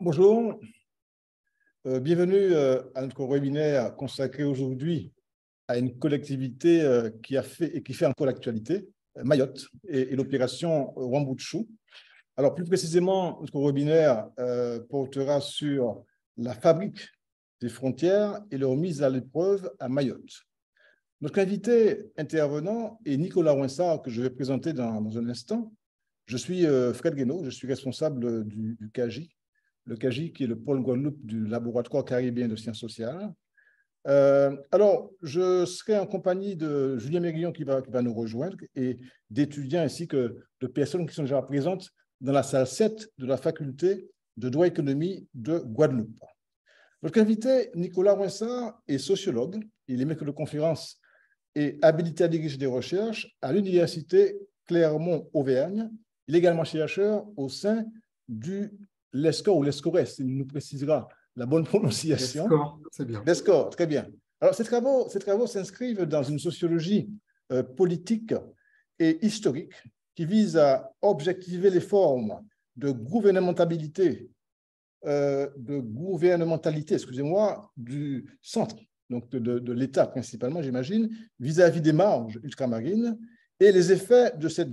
Bonjour, bienvenue à notre webinaire consacré aujourd'hui à une collectivité qui a fait et qui fait encore l'actualité, Mayotte et l'opération Wambouchou. Alors plus précisément, notre webinaire portera sur la fabrique des frontières et leur mise à l'épreuve à Mayotte. Notre invité intervenant est Nicolas Rouinsard, que je vais présenter dans un instant. Je suis Fred Guénaud, je suis responsable du CAGI. Le CAGI, qui est le pôle Guadeloupe du Laboratoire caribéen de sciences sociales. Alors, je serai en compagnie de Julien Méguillon qui va nous rejoindre et d'étudiants ainsi que de personnes qui sont déjà présentes dans la salle 7 de la faculté de droit et économie de Guadeloupe. Notre invité, Nicolas Rouinsard, est sociologue. Il est maître de conférences et habilité à diriger des recherches à l'université Clermont-Auvergne. Il est également chercheur au sein du l'ESCOR ou l'ESCORES, il nous précisera la bonne prononciation. L'ESCOR, c'est bien. L'ESCOR, très bien. Alors, ces travaux s'inscrivent dans une sociologie politique et historique qui vise à objectiver les formes de gouvernementalité, du centre, donc de l'État principalement, j'imagine, vis-à-vis des marges ultramarines et les effets de cette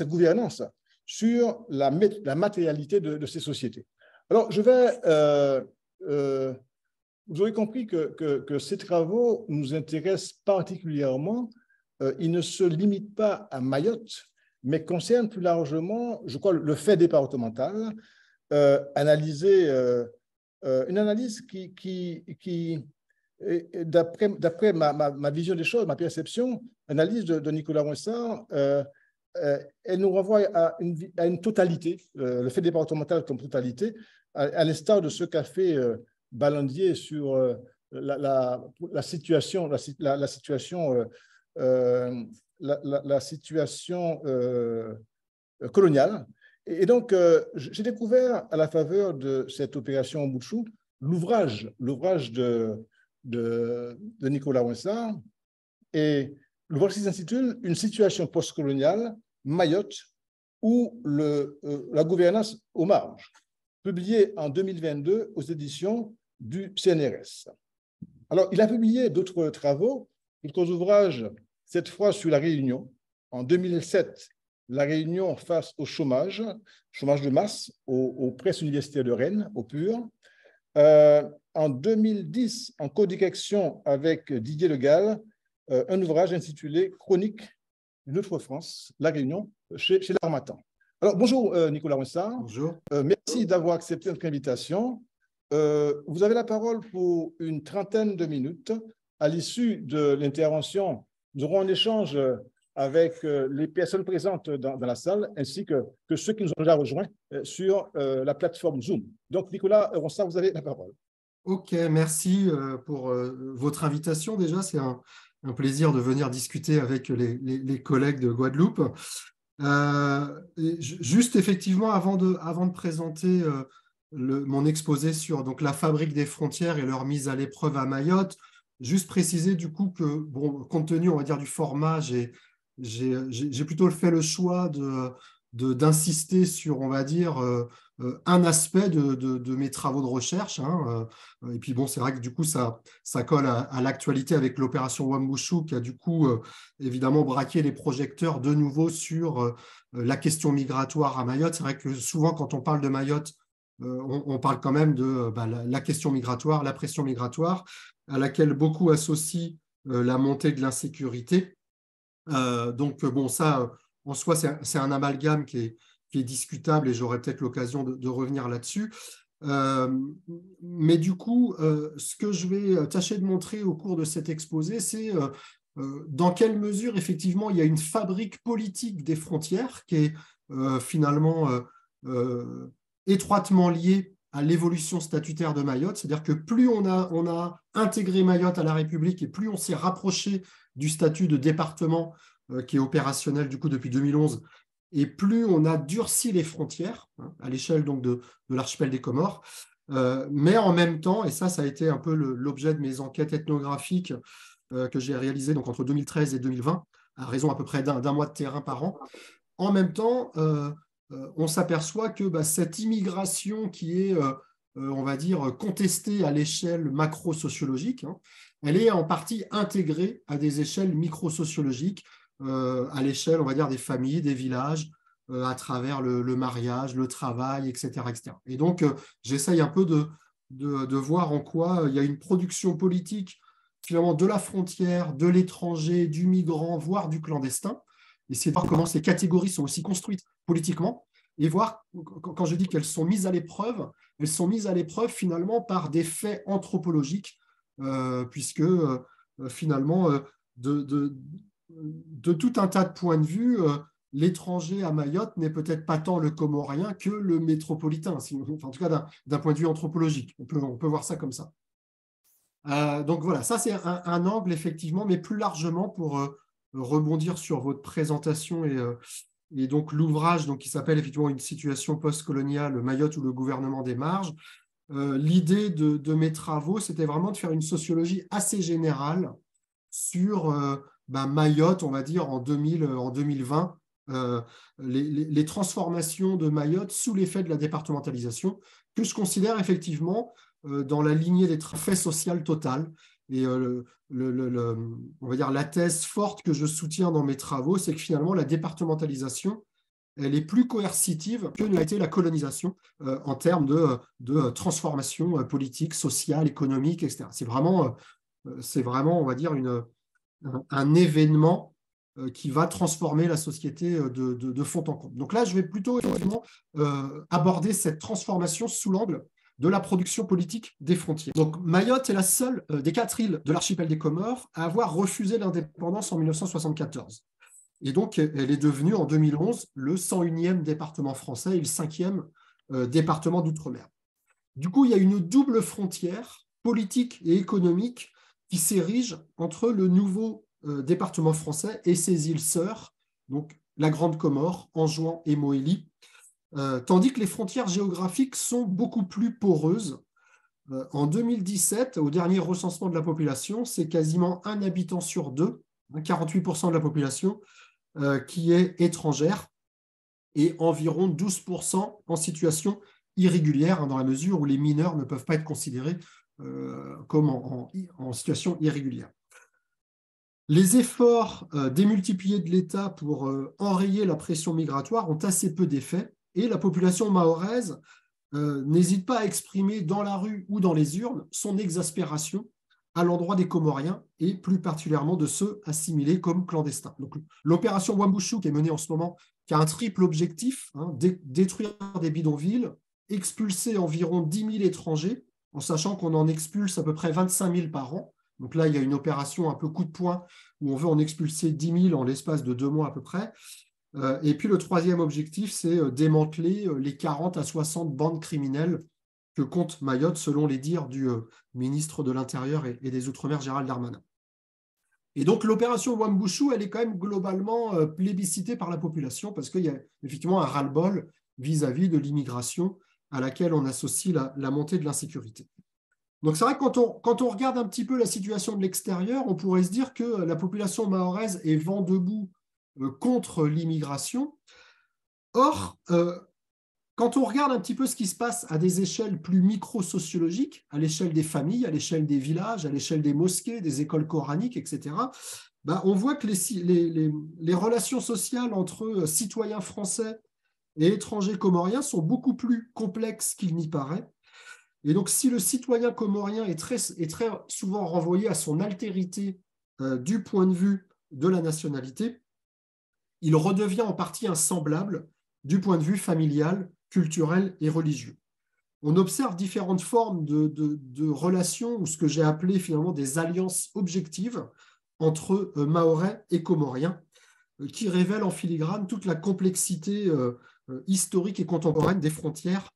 gouvernance sur la matérialité de ces sociétés. Alors, vous aurez compris que ces travaux nous intéressent particulièrement. Ils ne se limitent pas à Mayotte, mais concernent plus largement, je crois, le fait départemental, une analyse qui d'après ma vision des choses, ma perception, l'analyse de Nicolas Rouinsard, elle nous renvoie à une totalité, le fait départemental comme totalité, à l'instar de ce qu'a fait Ballandier sur la situation coloniale. Et donc, j'ai découvert à la faveur de cette opération Wambouchou l'ouvrage de Nicolas Rouinsard, et l'ouvrage qui s'intitule « Une situation postcoloniale, Mayotte ou la gouvernance aux marges », publié en 2022 aux éditions du CNRS. Alors, il a publié d'autres travaux, d'autres ouvrages, cette fois sur la Réunion. En 2007, la Réunion face au chômage de masse aux presses universitaires de Rennes, au PUR. En 2010, en codirection avec Didier Le Gall, un ouvrage intitulé « Chronique d'une autre France, la Réunion » chez l'Harmattan. Alors, bonjour Nicolas Rouinsard. Bonjour. Merci d'avoir accepté notre invitation. Vous avez la parole pour une trentaine de minutes. À l'issue de l'intervention, nous aurons un échange avec les personnes présentes dans la salle, ainsi que ceux qui nous ont déjà rejoints sur la plateforme Zoom. Donc, Nicolas Rouinsard, vous avez la parole. OK, merci pour votre invitation. Déjà, c'est un plaisir de venir discuter avec les collègues de Guadeloupe. Juste effectivement, avant de présenter mon exposé sur donc, la fabrique des frontières et leur mise à l'épreuve à Mayotte, juste préciser du coup que, bon, compte tenu, on va dire, du format, j'ai plutôt fait le choix d'insister sur, on va dire, un aspect de mes travaux de recherche. Et puis, bon, c'est vrai que du coup, ça colle à l'actualité avec l'opération Wambouchou qui a du coup, évidemment, braqué les projecteurs de nouveau sur la question migratoire à Mayotte. C'est vrai que souvent, quand on parle de Mayotte, on parle quand même de la question migratoire, la pression migratoire, à laquelle beaucoup associent la montée de l'insécurité. Donc, bon, ça, en soi, c'est un amalgame qui est discutable et j'aurai peut-être l'occasion de revenir là-dessus. Mais du coup, ce que je vais tâcher de montrer au cours de cet exposé, c'est dans quelle mesure, effectivement, il y a une fabrique politique des frontières qui est finalement étroitement liée à l'évolution statutaire de Mayotte. C'est-à-dire que plus on a intégré Mayotte à la République et plus on s'est rapproché du statut de département qui est opérationnel du coup depuis 2011, et plus on a durci les frontières à l'échelle donc de l'archipel des Comores, mais en même temps, et ça a été un peu l'objet de mes enquêtes ethnographiques que j'ai réalisées donc entre 2013 et 2020, à raison à peu près d'un mois de terrain par an, en même temps, on s'aperçoit que cette immigration qui est on va dire, contestée à l'échelle macro-sociologique, hein. Elle est en partie intégrée à des échelles micro-sociologiques, à l'échelle, on va dire, des familles, des villages, à travers le mariage, le travail, etc., etc. Et donc, j'essaye un peu de voir en quoi il y a une production politique, finalement, de la frontière, de l'étranger, du migrant, voire du clandestin. Essayer de voir comment ces catégories sont aussi construites politiquement et voir, quand je dis qu'elles sont mises à l'épreuve, elles sont mises à l'épreuve finalement par des faits anthropologiques, puisque finalement, de tout un tas de points de vue, l'étranger à Mayotte n'est peut-être pas tant le comorien que le métropolitain, enfin, en tout cas d'un point de vue anthropologique. On peut voir ça comme ça. Donc voilà, ça c'est un angle effectivement, mais plus largement pour rebondir sur votre présentation et donc l'ouvrage qui s'appelle effectivement Une situation post-coloniale, Mayotte ou le gouvernement des marges. L'idée de mes travaux, c'était vraiment de faire une sociologie assez générale sur Mayotte, on va dire, en 2020, les transformations de Mayotte sous l'effet de la départementalisation, que je considère effectivement dans la lignée des faits sociaux totales. Et on va dire la thèse forte que je soutiens dans mes travaux, c'est que finalement, la départementalisation, elle est plus coercitive que n'a été la colonisation en termes de transformation politique, sociale, économique, etc. C'est vraiment, on va dire, un événement qui va transformer la société de fond en comble. Donc là, je vais plutôt effectivement aborder cette transformation sous l'angle de la production politique des frontières. Donc Mayotte est la seule des 4 îles de l'archipel des Comores à avoir refusé l'indépendance en 1974. Et donc, elle est devenue en 2011 le 101e département français et le 5e département d'outre-mer. Du coup, il y a une double frontière politique et économique qui s'érige entre le nouveau département français et ses îles sœurs, donc la Grande Comore, Anjouan et Mohéli, tandis que les frontières géographiques sont beaucoup plus poreuses. En 2017, au dernier recensement de la population, c'est quasiment un habitant sur deux, 48% de la population, qui est étrangère et environ 12% en situation irrégulière, dans la mesure où les mineurs ne peuvent pas être considérés comme en situation irrégulière. Les efforts démultipliés de l'État pour enrayer la pression migratoire ont assez peu d'effet et la population mahoraise n'hésite pas à exprimer dans la rue ou dans les urnes son exaspération à l'endroit des Comoriens et plus particulièrement de ceux assimilés comme clandestins. Donc, l'opération Wambushu qui est menée en ce moment, qui a un triple objectif, détruire des bidonvilles, expulser environ 10 000 étrangers, en sachant qu'on en expulse à peu près 25 000 par an. Donc là, il y a une opération un peu coup de poing où on veut en expulser 10 000 en l'espace de 2 mois à peu près. Et puis le troisième objectif, c'est démanteler les 40 à 60 bandes criminelles que compte Mayotte, selon les dires du ministre de l'Intérieur et des Outre-mer, Gérald Darmanin. Et donc l'opération Wambushu, elle est quand même globalement plébiscitée par la population parce qu'il y a effectivement un ras-le-bol vis-à-vis de l'immigration à laquelle on associe la montée de l'insécurité. Donc c'est vrai que quand on regarde un petit peu la situation de l'extérieur, on pourrait se dire que la population mahoraise est vent debout contre l'immigration. Or, quand on regarde un petit peu ce qui se passe à des échelles plus micro-sociologiques, à l'échelle des familles, à l'échelle des villages, à l'échelle des mosquées, des écoles coraniques, etc., on voit que les relations sociales entre citoyens français et étrangers comoriens sont beaucoup plus complexes qu'il n'y paraît. Et donc, si le citoyen comorien est très souvent renvoyé à son altérité du point de vue de la nationalité, il redevient en partie un semblable du point de vue familial, culturel et religieux. On observe différentes formes de relations, ou ce que j'ai appelé finalement des alliances objectives entre Mahorais et Comoriens, qui révèlent en filigrane toute la complexité historique et contemporaine des frontières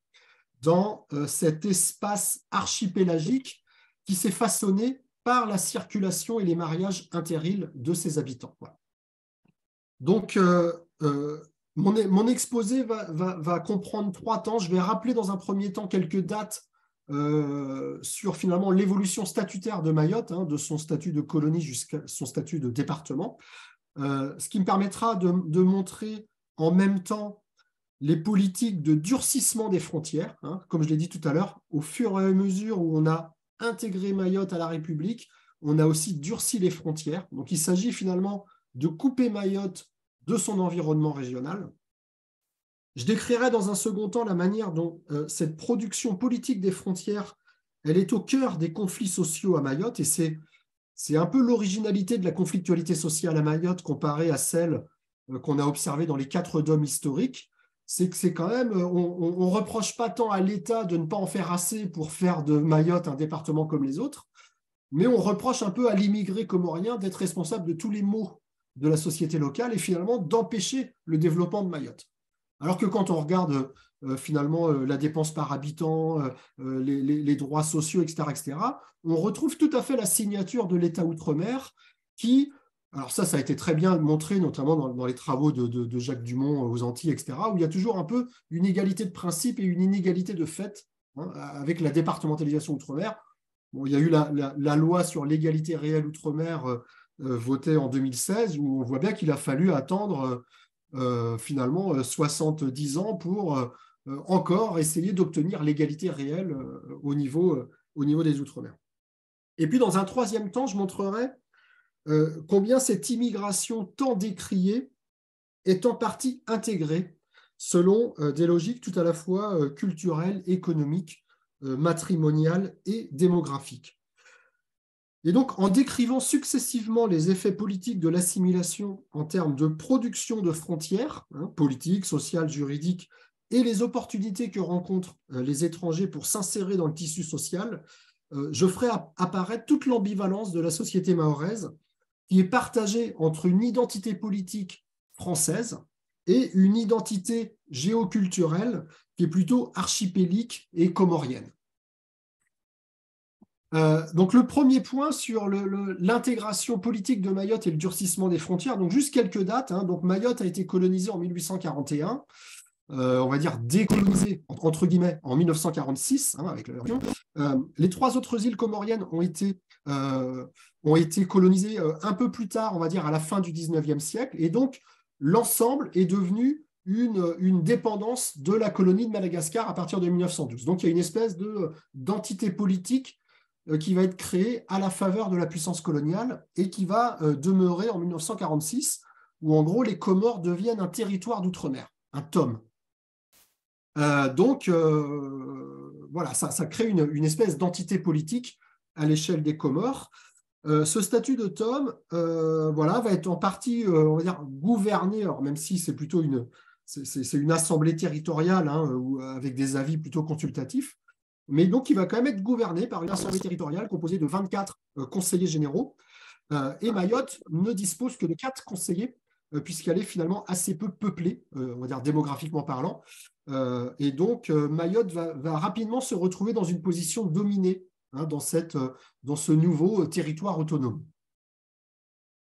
dans cet espace archipélagique qui s'est façonné par la circulation et les mariages inter-îles de ses habitants. Voilà. Donc, mon exposé va comprendre 3 temps. Je vais rappeler dans un premier temps quelques dates sur finalement l'évolution statutaire de Mayotte, de son statut de colonie jusqu'à son statut de département, ce qui me permettra de montrer en même temps les politiques de durcissement des frontières, hein, comme je l'ai dit tout à l'heure, au fur et à mesure où on a intégré Mayotte à la République, on a aussi durci les frontières. Donc il s'agit finalement de couper Mayotte de son environnement régional. Je décrirai dans un second temps la manière dont cette production politique des frontières, elle est au cœur des conflits sociaux à Mayotte, et c'est un peu l'originalité de la conflictualité sociale à Mayotte comparée à celle qu'on a observée dans les 4 DOM historiques. C'est que c'est quand même, on ne reproche pas tant à l'État de ne pas en faire assez pour faire de Mayotte un département comme les autres, mais on reproche un peu à l'immigré comorien d'être responsable de tous les maux de la société locale et finalement d'empêcher le développement de Mayotte. Alors que quand on regarde finalement la dépense par habitant, les droits sociaux, etc., on retrouve tout à fait la signature de l'État outre-mer qui, alors ça a été très bien montré, notamment dans les travaux de Jacques Dumont aux Antilles, etc., où il y a toujours un peu une égalité de principe et une inégalité de fait, hein, avec la départementalisation outre-mer. Bon, il y a eu la loi sur l'égalité réelle outre-mer votée en 2016, où on voit bien qu'il a fallu attendre finalement 70 ans pour encore essayer d'obtenir l'égalité réelle au niveau des Outre-mer. Et puis, dans un troisième temps, je montrerai combien cette immigration tant décriée est en partie intégrée selon des logiques tout à la fois culturelles, économiques, matrimoniales et démographiques. Et donc, en décrivant successivement les effets politiques de l'assimilation en termes de production de frontières, hein, politiques, sociales, juridiques, et les opportunités que rencontrent les étrangers pour s'insérer dans le tissu social, je ferai apparaître toute l'ambivalence de la société mahoraise, qui est partagée entre une identité politique française et une identité géoculturelle qui est plutôt archipélique et comorienne. Donc le premier point sur l'intégration politique de Mayotte et le durcissement des frontières, donc juste quelques dates, hein. Donc Mayotte a été colonisée en 1841, on va dire décolonisée entre guillemets en 1946, hein, avec la région. Les 3 autres îles comoriennes ont été colonisées un peu plus tard, on va dire à la fin du 19e siècle, et donc l'ensemble est devenu une dépendance de la colonie de Madagascar à partir de 1912. Donc il y a une espèce d'entité politique qui va être créé à la faveur de la puissance coloniale et qui va demeurer en 1946, où en gros les Comores deviennent un territoire d'outre-mer, un TOM. Donc voilà, ça crée une espèce d'entité politique à l'échelle des Comores. Ce statut de TOM voilà, va être en partie on va dire, gouverné, alors même si c'est plutôt c'est une assemblée territoriale, hein, avec des avis plutôt consultatifs. Mais donc, il va quand même être gouverné par une assemblée territoriale composée de 24 conseillers généraux. Et Mayotte ne dispose que de 4 conseillers, puisqu'elle est finalement assez peu peuplée, on va dire démographiquement parlant. Et donc, Mayotte va rapidement se retrouver dans une position dominée, hein, dans ce nouveau territoire autonome.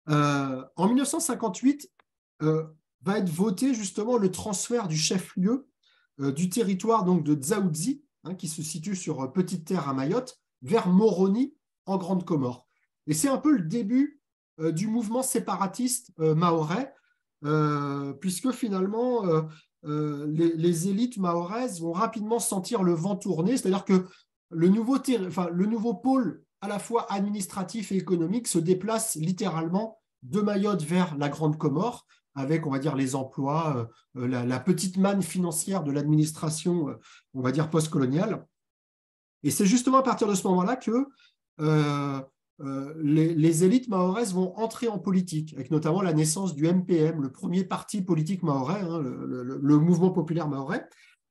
En 1958, va être voté justement le transfert du chef-lieu du territoire donc, de Dzaoudzi, hein, qui se situe sur Petite Terre à Mayotte, vers Moroni en Grande Comore. Et c'est un peu le début du mouvement séparatiste mahorais, puisque finalement les élites mahoraises vont rapidement sentir le vent tourner, c'est-à-dire que le nouveau pôle à la fois administratif et économique se déplace littéralement de Mayotte vers la Grande Comore, avec, on va dire, les emplois, la petite manne financière de l'administration, on va dire, post-coloniale. Et c'est justement à partir de ce moment-là que les élites mahoraises vont entrer en politique, avec notamment la naissance du MPM, le premier parti politique mahorais, hein, le mouvement populaire mahorais.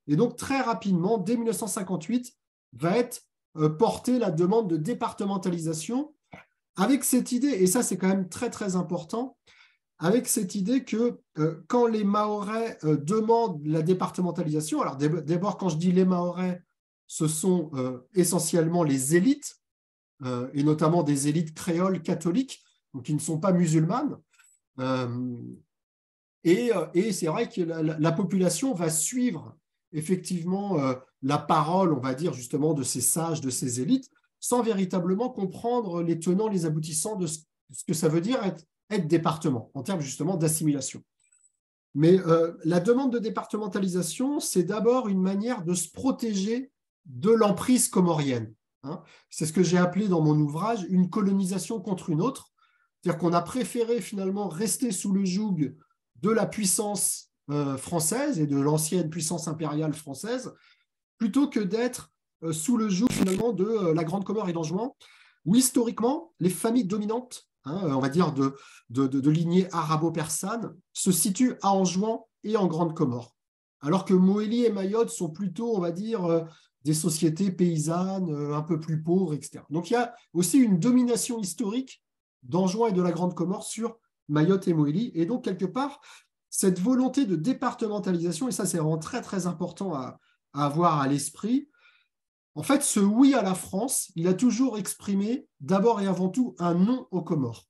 Et donc, très rapidement, dès 1958, va être portée la demande de départementalisation, avec cette idée, et ça c'est quand même très très important, avec cette idée que quand les Mahorais demandent la départementalisation, alors d'abord quand je dis les Mahorais, ce sont essentiellement les élites, et notamment des élites créoles catholiques, donc qui ne sont pas musulmanes, et c'est vrai que la population va suivre effectivement la parole, on va dire justement, de ces sages, de ces élites, sans véritablement comprendre les tenants, les aboutissants de ce que ça veut dire être département, en termes justement d'assimilation. Mais la demande de départementalisation, c'est d'abord une manière de se protéger de l'emprise comorienne. Hein. C'est ce que j'ai appelé dans mon ouvrage une colonisation contre une autre. C'est-à-dire qu'on a préféré finalement rester sous le joug de la puissance française et de l'ancienne puissance impériale française, plutôt que d'être sous le joug finalement de la Grande Comore et d'Anjouan, où historiquement, les familles dominantes, on va dire de lignée arabo-persane, se situent à Anjouan et en Grande Comore. Alors que Mohéli et Mayotte sont plutôt, on va dire, des sociétés paysannes, un peu plus pauvres, etc. Donc il y a aussi une domination historique d'Anjouan et de la Grande Comore sur Mayotte et Mohéli. Et donc, quelque part, cette volonté de départementalisation, et ça c'est vraiment très très important à avoir à l'esprit, en fait, ce oui à la France, il a toujours exprimé d'abord et avant tout un non aux Comores.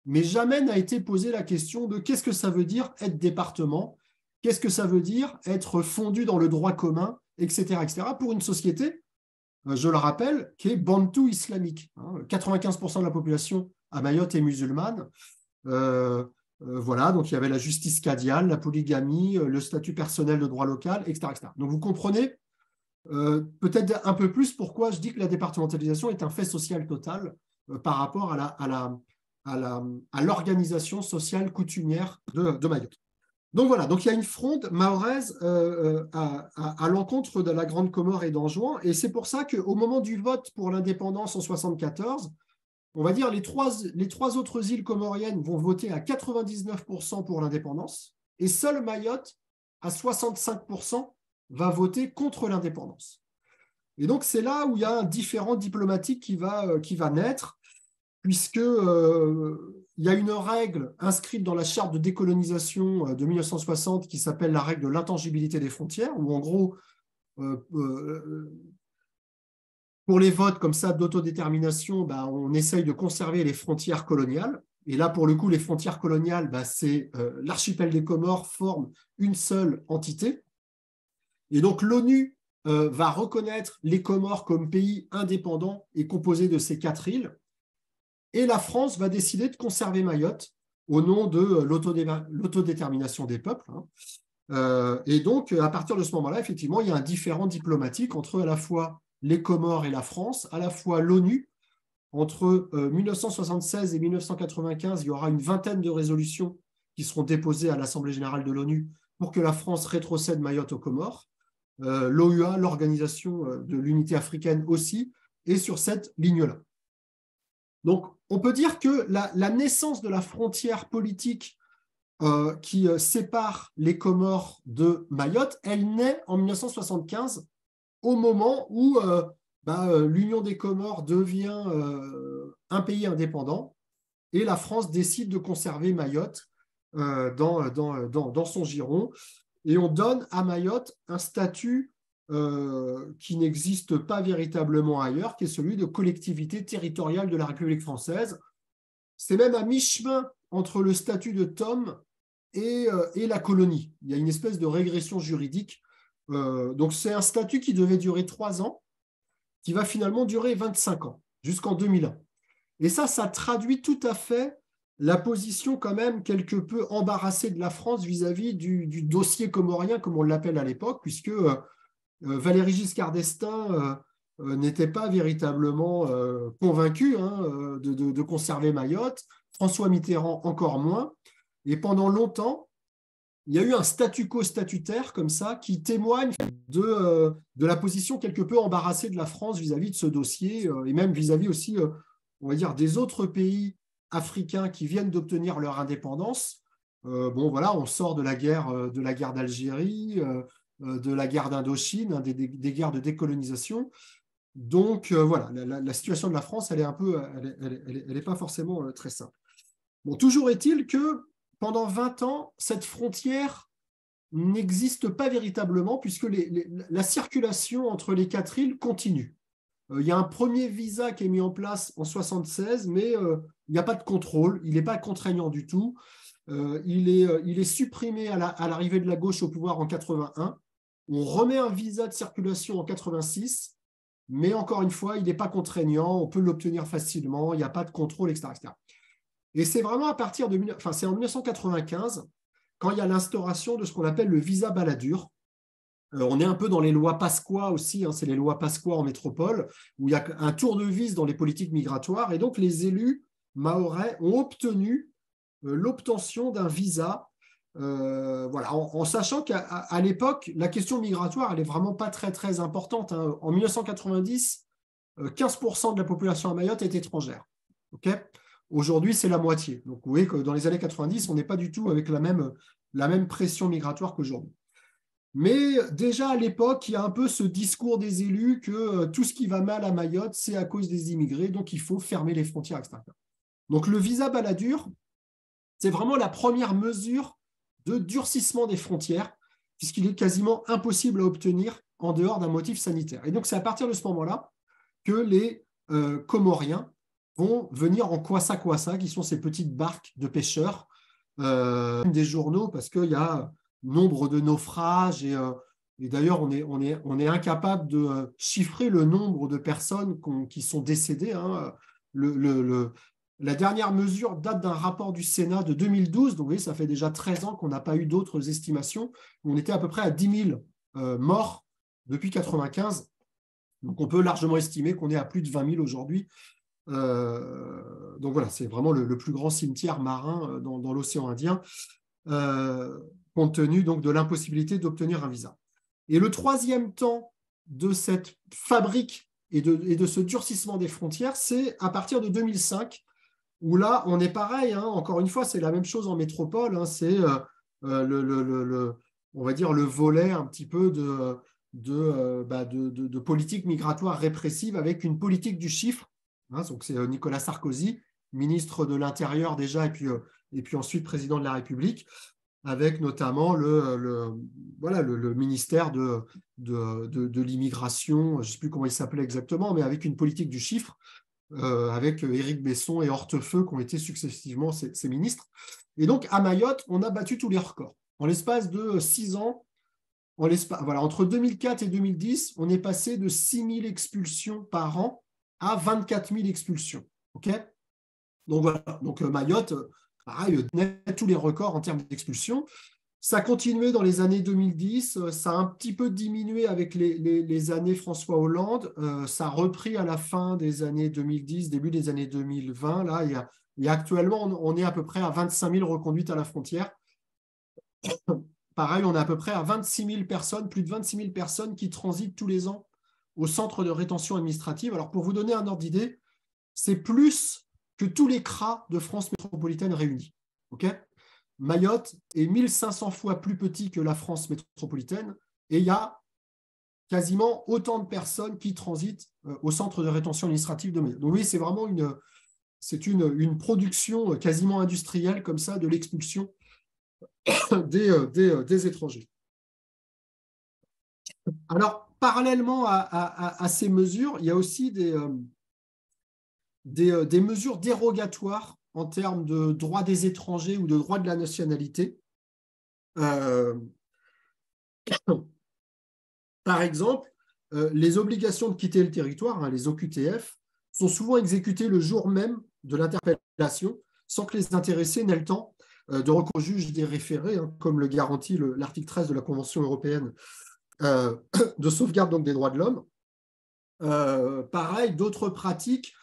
Mais jamais n'a été posé la question de qu'est-ce que ça veut dire être département, qu'est-ce que ça veut dire être fondu dans le droit commun, etc., etc., pour une société, je le rappelle, qui est bantou islamique. 95% de la population à Mayotte est musulmane. Voilà, donc il y avait la justice cadiale, la polygamie, le statut personnel de droit local, etc., etc. Donc vous comprenez peut-être un peu plus pourquoi je dis que la départementalisation est un fait social total par rapport à l'organisation sociale coutumière de Mayotte. Donc voilà, donc il y a une fronde mahoraise à l'encontre de la Grande Comore et d'Anjouan, et c'est pour ça qu'au moment du vote pour l'indépendance en 1974, on va dire les trois autres îles comoriennes vont voter à 99% pour l'indépendance, et seule Mayotte, à 65%, va voter contre l'indépendance. Et donc, c'est là où il y a un différend diplomatique qui va naître, puisque il y a une règle inscrite dans la charte de décolonisation de 1960 qui s'appelle la règle de l'intangibilité des frontières, où en gros, pour les votes comme ça d'autodétermination, on essaye de conserver les frontières coloniales. Et là, pour le coup, les frontières coloniales, c'est l'archipel des Comores forme une seule entité. Et donc, l'ONU va reconnaître les Comores comme pays indépendant et composé de ces 4 îles. Et la France va décider de conserver Mayotte au nom de l'autodétermination des peuples. Et donc, à partir de ce moment-là, effectivement, il y a un différend diplomatique entre à la fois les Comores et la France, à la fois l'ONU. Entre 1976 et 1995, il y aura une vingtaine de résolutions qui seront déposées à l'Assemblée générale de l'ONU pour que la France rétrocède Mayotte aux Comores. L'OUA, l'Organisation de l'Unité africaine aussi, est sur cette ligne-là. Donc, on peut dire que la naissance de la frontière politique qui sépare les Comores de Mayotte, elle naît en 1975, au moment où l'Union des Comores devient un pays indépendant et la France décide de conserver Mayotte dans son giron. Et on donne à Mayotte un statut qui n'existe pas véritablement ailleurs, qui est celui de collectivité territoriale de la République française. C'est même à mi-chemin entre le statut de Thom et la colonie. Il y a une espèce de régression juridique. Donc c'est un statut qui devait durer 3 ans, qui va finalement durer 25 ans, jusqu'en 2001. Et ça traduit tout à fait la position quand même quelque peu embarrassée de la France vis-à-vis du dossier comorien, comme on l'appelle à l'époque, puisque Valéry Giscard d'Estaing n'était pas véritablement convaincu de conserver Mayotte, François Mitterrand encore moins, et pendant longtemps, il y a eu un statu quo statutaire comme ça qui témoigne de la position quelque peu embarrassée de la France vis-à-vis de ce dossier et même vis-à-vis aussi, on va dire, des autres pays africains qui viennent d'obtenir leur indépendance. Voilà, on sort de la guerre d'Algérie, de la guerre d'Indochine, des guerres de décolonisation. Donc voilà, la situation de la France, elle est pas forcément très simple. Bon, toujours est-il que pendant 20 ans, cette frontière n'existe pas véritablement puisque la circulation entre les 4 îles continue. Il y a un premier visa qui est mis en place en 1976, mais il n'y a pas de contrôle, il n'est pas contraignant du tout. Il est supprimé à l'arrivée de la gauche au pouvoir en 1981. On remet un visa de circulation en 1986, mais encore une fois, il n'est pas contraignant, on peut l'obtenir facilement, il n'y a pas de contrôle, etc., etc. Et c'est vraiment à partir c'est en 1995 quand il y a l'instauration de ce qu'on appelle le visa baladure. On est un peu dans les lois Pasqua aussi, hein, c'est les lois Pasqua en métropole, où il y a un tour de vis dans les politiques migratoires, et donc les élus mahorais ont obtenu l'obtention d'un visa, voilà, en sachant qu'à l'époque, la question migratoire, elle n'est vraiment pas très, très importante, hein. En 1990, 15% de la population à Mayotte est étrangère. Okay. Aujourd'hui, c'est la moitié. Donc, vous voyez que dans les années 90, on n'est pas du tout avec la même pression migratoire qu'aujourd'hui. Mais déjà à l'époque, il y a un peu ce discours des élus que tout ce qui va mal à Mayotte, c'est à cause des immigrés, donc il faut fermer les frontières extérieures. Donc le visa baladure, c'est vraiment la première mesure de durcissement des frontières, puisqu'il est quasiment impossible à obtenir en dehors d'un motif sanitaire. Et donc c'est à partir de ce moment-là que les Comoriens vont venir en kwassa-kwassa, qui sont ces petites barques de pêcheurs, des journaux, parce qu'il y a nombre de naufrages et d'ailleurs on est incapable de chiffrer le nombre de personnes qui sont décédées, hein. La dernière mesure date d'un rapport du Sénat de 2012, donc vous voyez, ça fait déjà 13 ans qu'on n'a pas eu d'autres estimations. On était à peu près à 10 000 morts depuis 1995, donc on peut largement estimer qu'on est à plus de 20 000 aujourd'hui. Donc voilà, c'est vraiment le plus grand cimetière marin dans l'océan Indien. Compte tenu donc de l'impossibilité d'obtenir un visa. Et le troisième temps de cette fabrique et de ce durcissement des frontières, c'est à partir de 2005, où là, on est pareil, hein, encore une fois, c'est la même chose en métropole, hein, c'est on va dire le volet un petit peu de politique migratoire répressive avec une politique du chiffre, hein, donc c'est Nicolas Sarkozy, ministre de l'Intérieur déjà, et puis ensuite président de la République, avec notamment le ministère de l'immigration, je ne sais plus comment il s'appelait exactement, mais avec une politique du chiffre, avec Éric Besson et Hortefeux qui ont été successivement ces ministres. Et donc, à Mayotte, on a battu tous les records. En l'espace de 6 ans, entre 2004 et 2010, on est passé de 6 000 expulsions par an à 24 000 expulsions. Okay, donc voilà, donc Mayotte, pareil, tenait tous les records en termes d'expulsion. Ça a continué dans les années 2010, ça a un petit peu diminué avec les années François Hollande, ça a repris à la fin des années 2010, début des années 2020. Là, il y a actuellement, on est à peu près à 25 000 reconduites à la frontière. Pareil, on est à peu près à 26 000 personnes, plus de 26 000 personnes qui transitent tous les ans au centre de rétention administrative. Alors, pour vous donner un ordre d'idée, c'est plus que tous les CRA de France métropolitaine réunis. Okay, Mayotte est 1500 fois plus petit que la France métropolitaine et il y a quasiment autant de personnes qui transitent au centre de rétention administrative de Mayotte. Donc oui, c'est vraiment une production quasiment industrielle comme ça de l'expulsion des étrangers. Alors, parallèlement à ces mesures, il y a aussi des mesures dérogatoires en termes de droit des étrangers ou de droit de la nationalité. Par exemple, les obligations de quitter le territoire, hein, les OQTF, sont souvent exécutées le jour même de l'interpellation sans que les intéressés n'aient le temps de recourir au juge des référés, hein, comme le garantit l'article 13 de la Convention européenne de sauvegarde donc, des droits de l'homme. Pareil, d'autres pratiques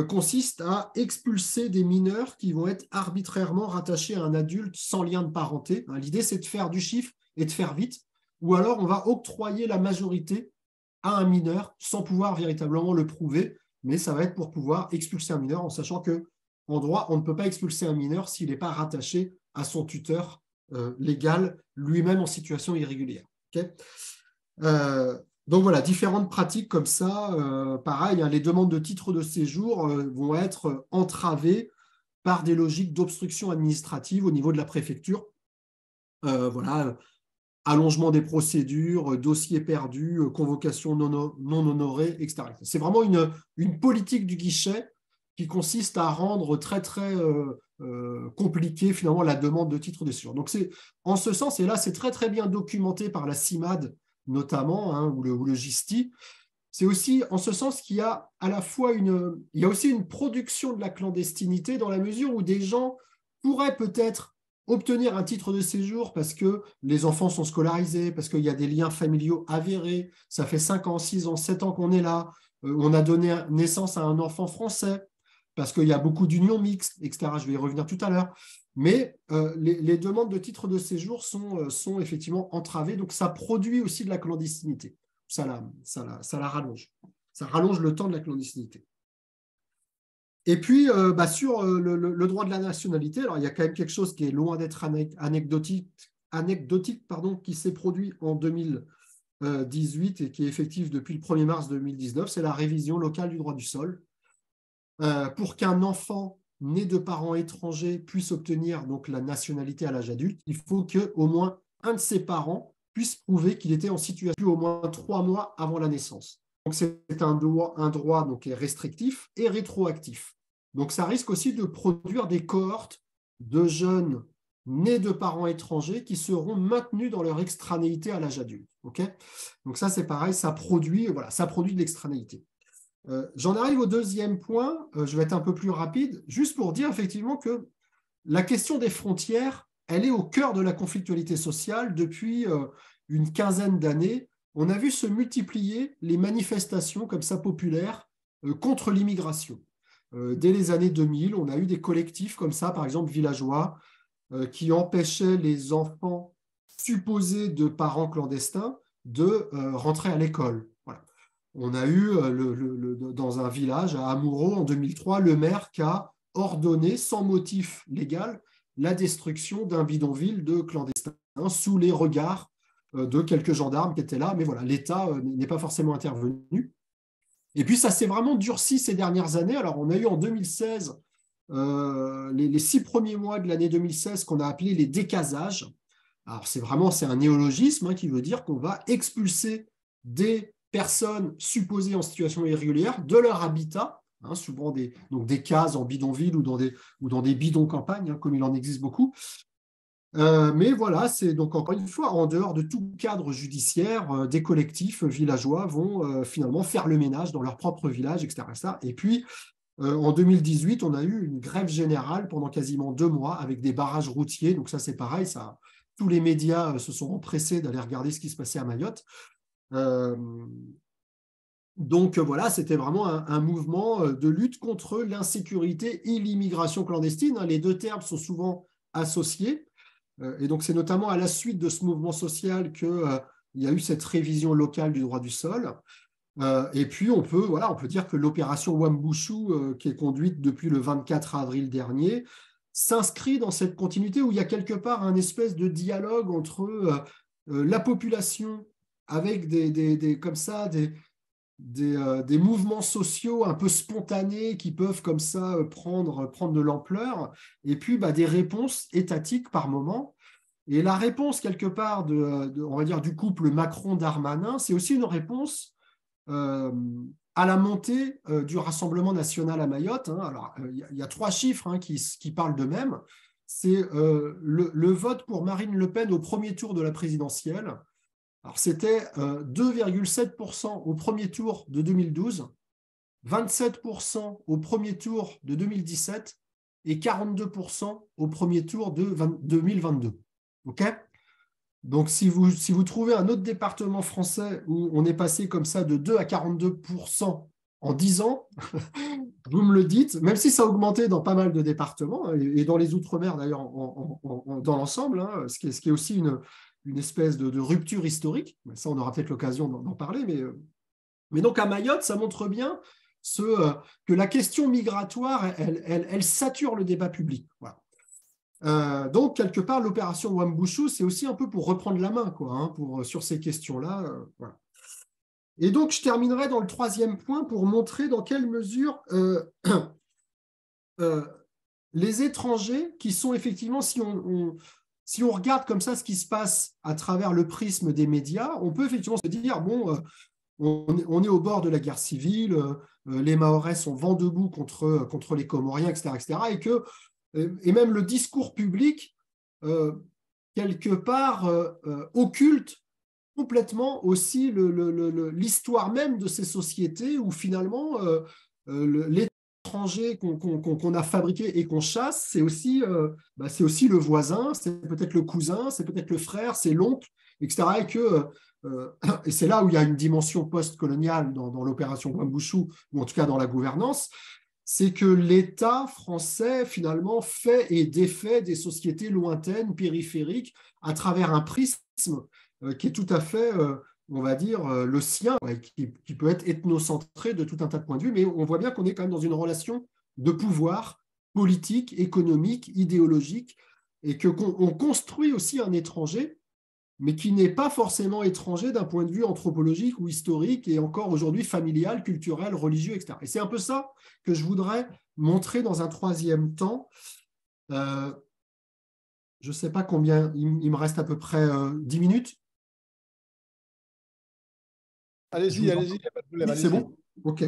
consistent à expulser des mineurs qui vont être arbitrairement rattachés à un adulte sans lien de parenté. L'idée, c'est de faire du chiffre et de faire vite. Ou alors, on va octroyer la majorité à un mineur sans pouvoir véritablement le prouver, mais ça va être pour pouvoir expulser un mineur en sachant qu'en droit, on ne peut pas expulser un mineur s'il n'est pas rattaché à son tuteur légal, lui-même en situation irrégulière. Okay, donc voilà, différentes pratiques comme ça. Pareil, hein, les demandes de titres de séjour vont être entravées par des logiques d'obstruction administrative au niveau de la préfecture. Voilà, allongement des procédures, dossiers perdus, convocations non honorées, etc. C'est vraiment une politique du guichet qui consiste à rendre très, très compliqué finalement la demande de titre de séjour. Donc c'est en ce sens, et là c'est très, très bien documenté par la CIMAD notamment, hein, ou le GISTI, c'est aussi en ce sens qu'il y a à la fois il y a aussi une production de la clandestinité dans la mesure où des gens pourraient peut-être obtenir un titre de séjour parce que les enfants sont scolarisés, parce qu'il y a des liens familiaux avérés, ça fait 5 ans, 6 ans, 7 ans qu'on est là, on a donné naissance à un enfant français, parce qu'il y a beaucoup d'unions mixtes, etc. Je vais y revenir tout à l'heure. Mais les demandes de titre de séjour sont effectivement entravées, donc ça produit aussi de la clandestinité. Ça la rallonge. Ça rallonge le temps de la clandestinité. Et puis, sur le droit de la nationalité, alors il y a quand même quelque chose qui est loin d'être anecdotique, qui s'est produit en 2018 et qui est effectif depuis le 1er mars 2019, c'est la révision locale du droit du sol. Pour qu'un enfant né de parents étrangers puisse obtenir donc la nationalité à l'âge adulte, il faut qu'au moins un de ses parents puisse prouver qu'il était en situation au moins 3 mois avant la naissance. Donc c'est un droit donc, restrictif et rétroactif. Donc ça risque aussi de produire des cohortes de jeunes nés de parents étrangers qui seront maintenus dans leur extranéité à l'âge adulte. Okay, donc ça c'est pareil, ça produit de l'extranéité. J'en arrive au deuxième point, je vais être un peu plus rapide, juste pour dire effectivement que la question des frontières, elle est au cœur de la conflictualité sociale depuis une quinzaine d'années. On a vu se multiplier les manifestations comme ça populaires contre l'immigration. Dès les années 2000, on a eu des collectifs comme ça, par exemple villageois, qui empêchaient les enfants supposés de parents clandestins de rentrer à l'école. Voilà. On a eu dans un village à Amoureau en 2003 le maire qui a ordonné sans motif légal la destruction d'un bidonville de clandestins sous les regards de quelques gendarmes qui étaient là. Mais voilà, l'État n'est pas forcément intervenu. Et puis ça s'est vraiment durci ces dernières années. Alors on a eu en 2016 les 6 premiers mois de l'année 2016 qu'on a appelé les décasages. Alors c'est un néologisme qui veut dire qu'on va expulser des personnes supposées en situation irrégulière de leur habitat, souvent des cases en bidonville ou dans des bidons campagnes, comme il en existe beaucoup. Mais voilà, c'est donc encore une fois, en dehors de tout cadre judiciaire, des collectifs villageois vont finalement faire le ménage dans leur propre village, etc. Et puis, en 2018, on a eu une grève générale pendant quasiment 2 mois avec des barrages routiers. Donc ça, c'est pareil, tous les médias se sont empressés d'aller regarder ce qui se passait à Mayotte. Donc voilà, c'était vraiment un mouvement de lutte contre l'insécurité et l'immigration clandestine. Les deux termes sont souvent associés. Et donc c'est notamment à la suite de ce mouvement social qu'il y a eu cette révision locale du droit du sol. Et puis on peut dire que l'opération Wambushu, qui est conduite depuis le 24 avril dernier, s'inscrit dans cette continuité où il y a quelque part un espèce de dialogue entre la population avec des mouvements sociaux un peu spontanés qui peuvent comme ça prendre de l'ampleur, et puis des réponses étatiques par moment. Et la réponse quelque part on va dire du couple Macron-Darmanin, c'est aussi une réponse à la montée du Rassemblement national à Mayotte. Alors, il y a 3 chiffres qui parlent d'eux-mêmes. C'est le vote pour Marine Le Pen au premier tour de la présidentielle. Alors, c'était 2,7% au premier tour de 2012, 27% au premier tour de 2017 et 42% au premier tour de 2022. OK ? Donc, si vous trouvez un autre département français où on est passé comme ça de 2 à 42% en 10 ans, vous me le dites, même si ça a augmenté dans pas mal de départements, et dans les Outre-mer d'ailleurs dans l'ensemble, ce qui est aussi une espèce de rupture historique. Ça, on aura peut-être l'occasion d'en parler. Mais donc, à Mayotte, ça montre bien que la question migratoire, elle sature le débat public. Voilà. Donc, quelque part, l'opération Wambushu, c'est aussi un peu pour reprendre la main sur ces questions-là. Voilà. Et donc, je terminerai dans le 3e point pour montrer dans quelle mesure les étrangers qui sont effectivement, si on regarde comme ça ce qui se passe à travers le prisme des médias, on peut effectivement se dire, on est au bord de la guerre civile, les Mahorais sont vent debout contre les Comoriens, etc., et même le discours public, quelque part, occulte complètement aussi l'histoire même de ces sociétés où finalement l'étranger étranger qu'on a fabriqué et qu'on chasse, c'est aussi le voisin, c'est peut-être le cousin, c'est peut-être le frère, c'est l'oncle, etc. Et c'est là où il y a une dimension post-coloniale dans l'opération Wambushu, ou en tout cas dans la gouvernance, c'est que l'État français, finalement, fait et défait des sociétés lointaines, périphériques, à travers un prisme qui est tout à fait, on va dire, le sien, qui peut être ethnocentré de tout un tas de points de vue, mais on voit bien qu'on est quand même dans une relation de pouvoir politique, économique, idéologique, et qu'on construit aussi un étranger, mais qui n'est pas forcément étranger d'un point de vue anthropologique ou historique, et encore aujourd'hui familial, culturel, religieux, etc. Et c'est un peu ça que je voudrais montrer dans un troisième temps. Je ne sais pas combien, il me reste à peu près 10 minutes. Allez-y, il n'y a pas de problème, C'est allez-y. bon? OK.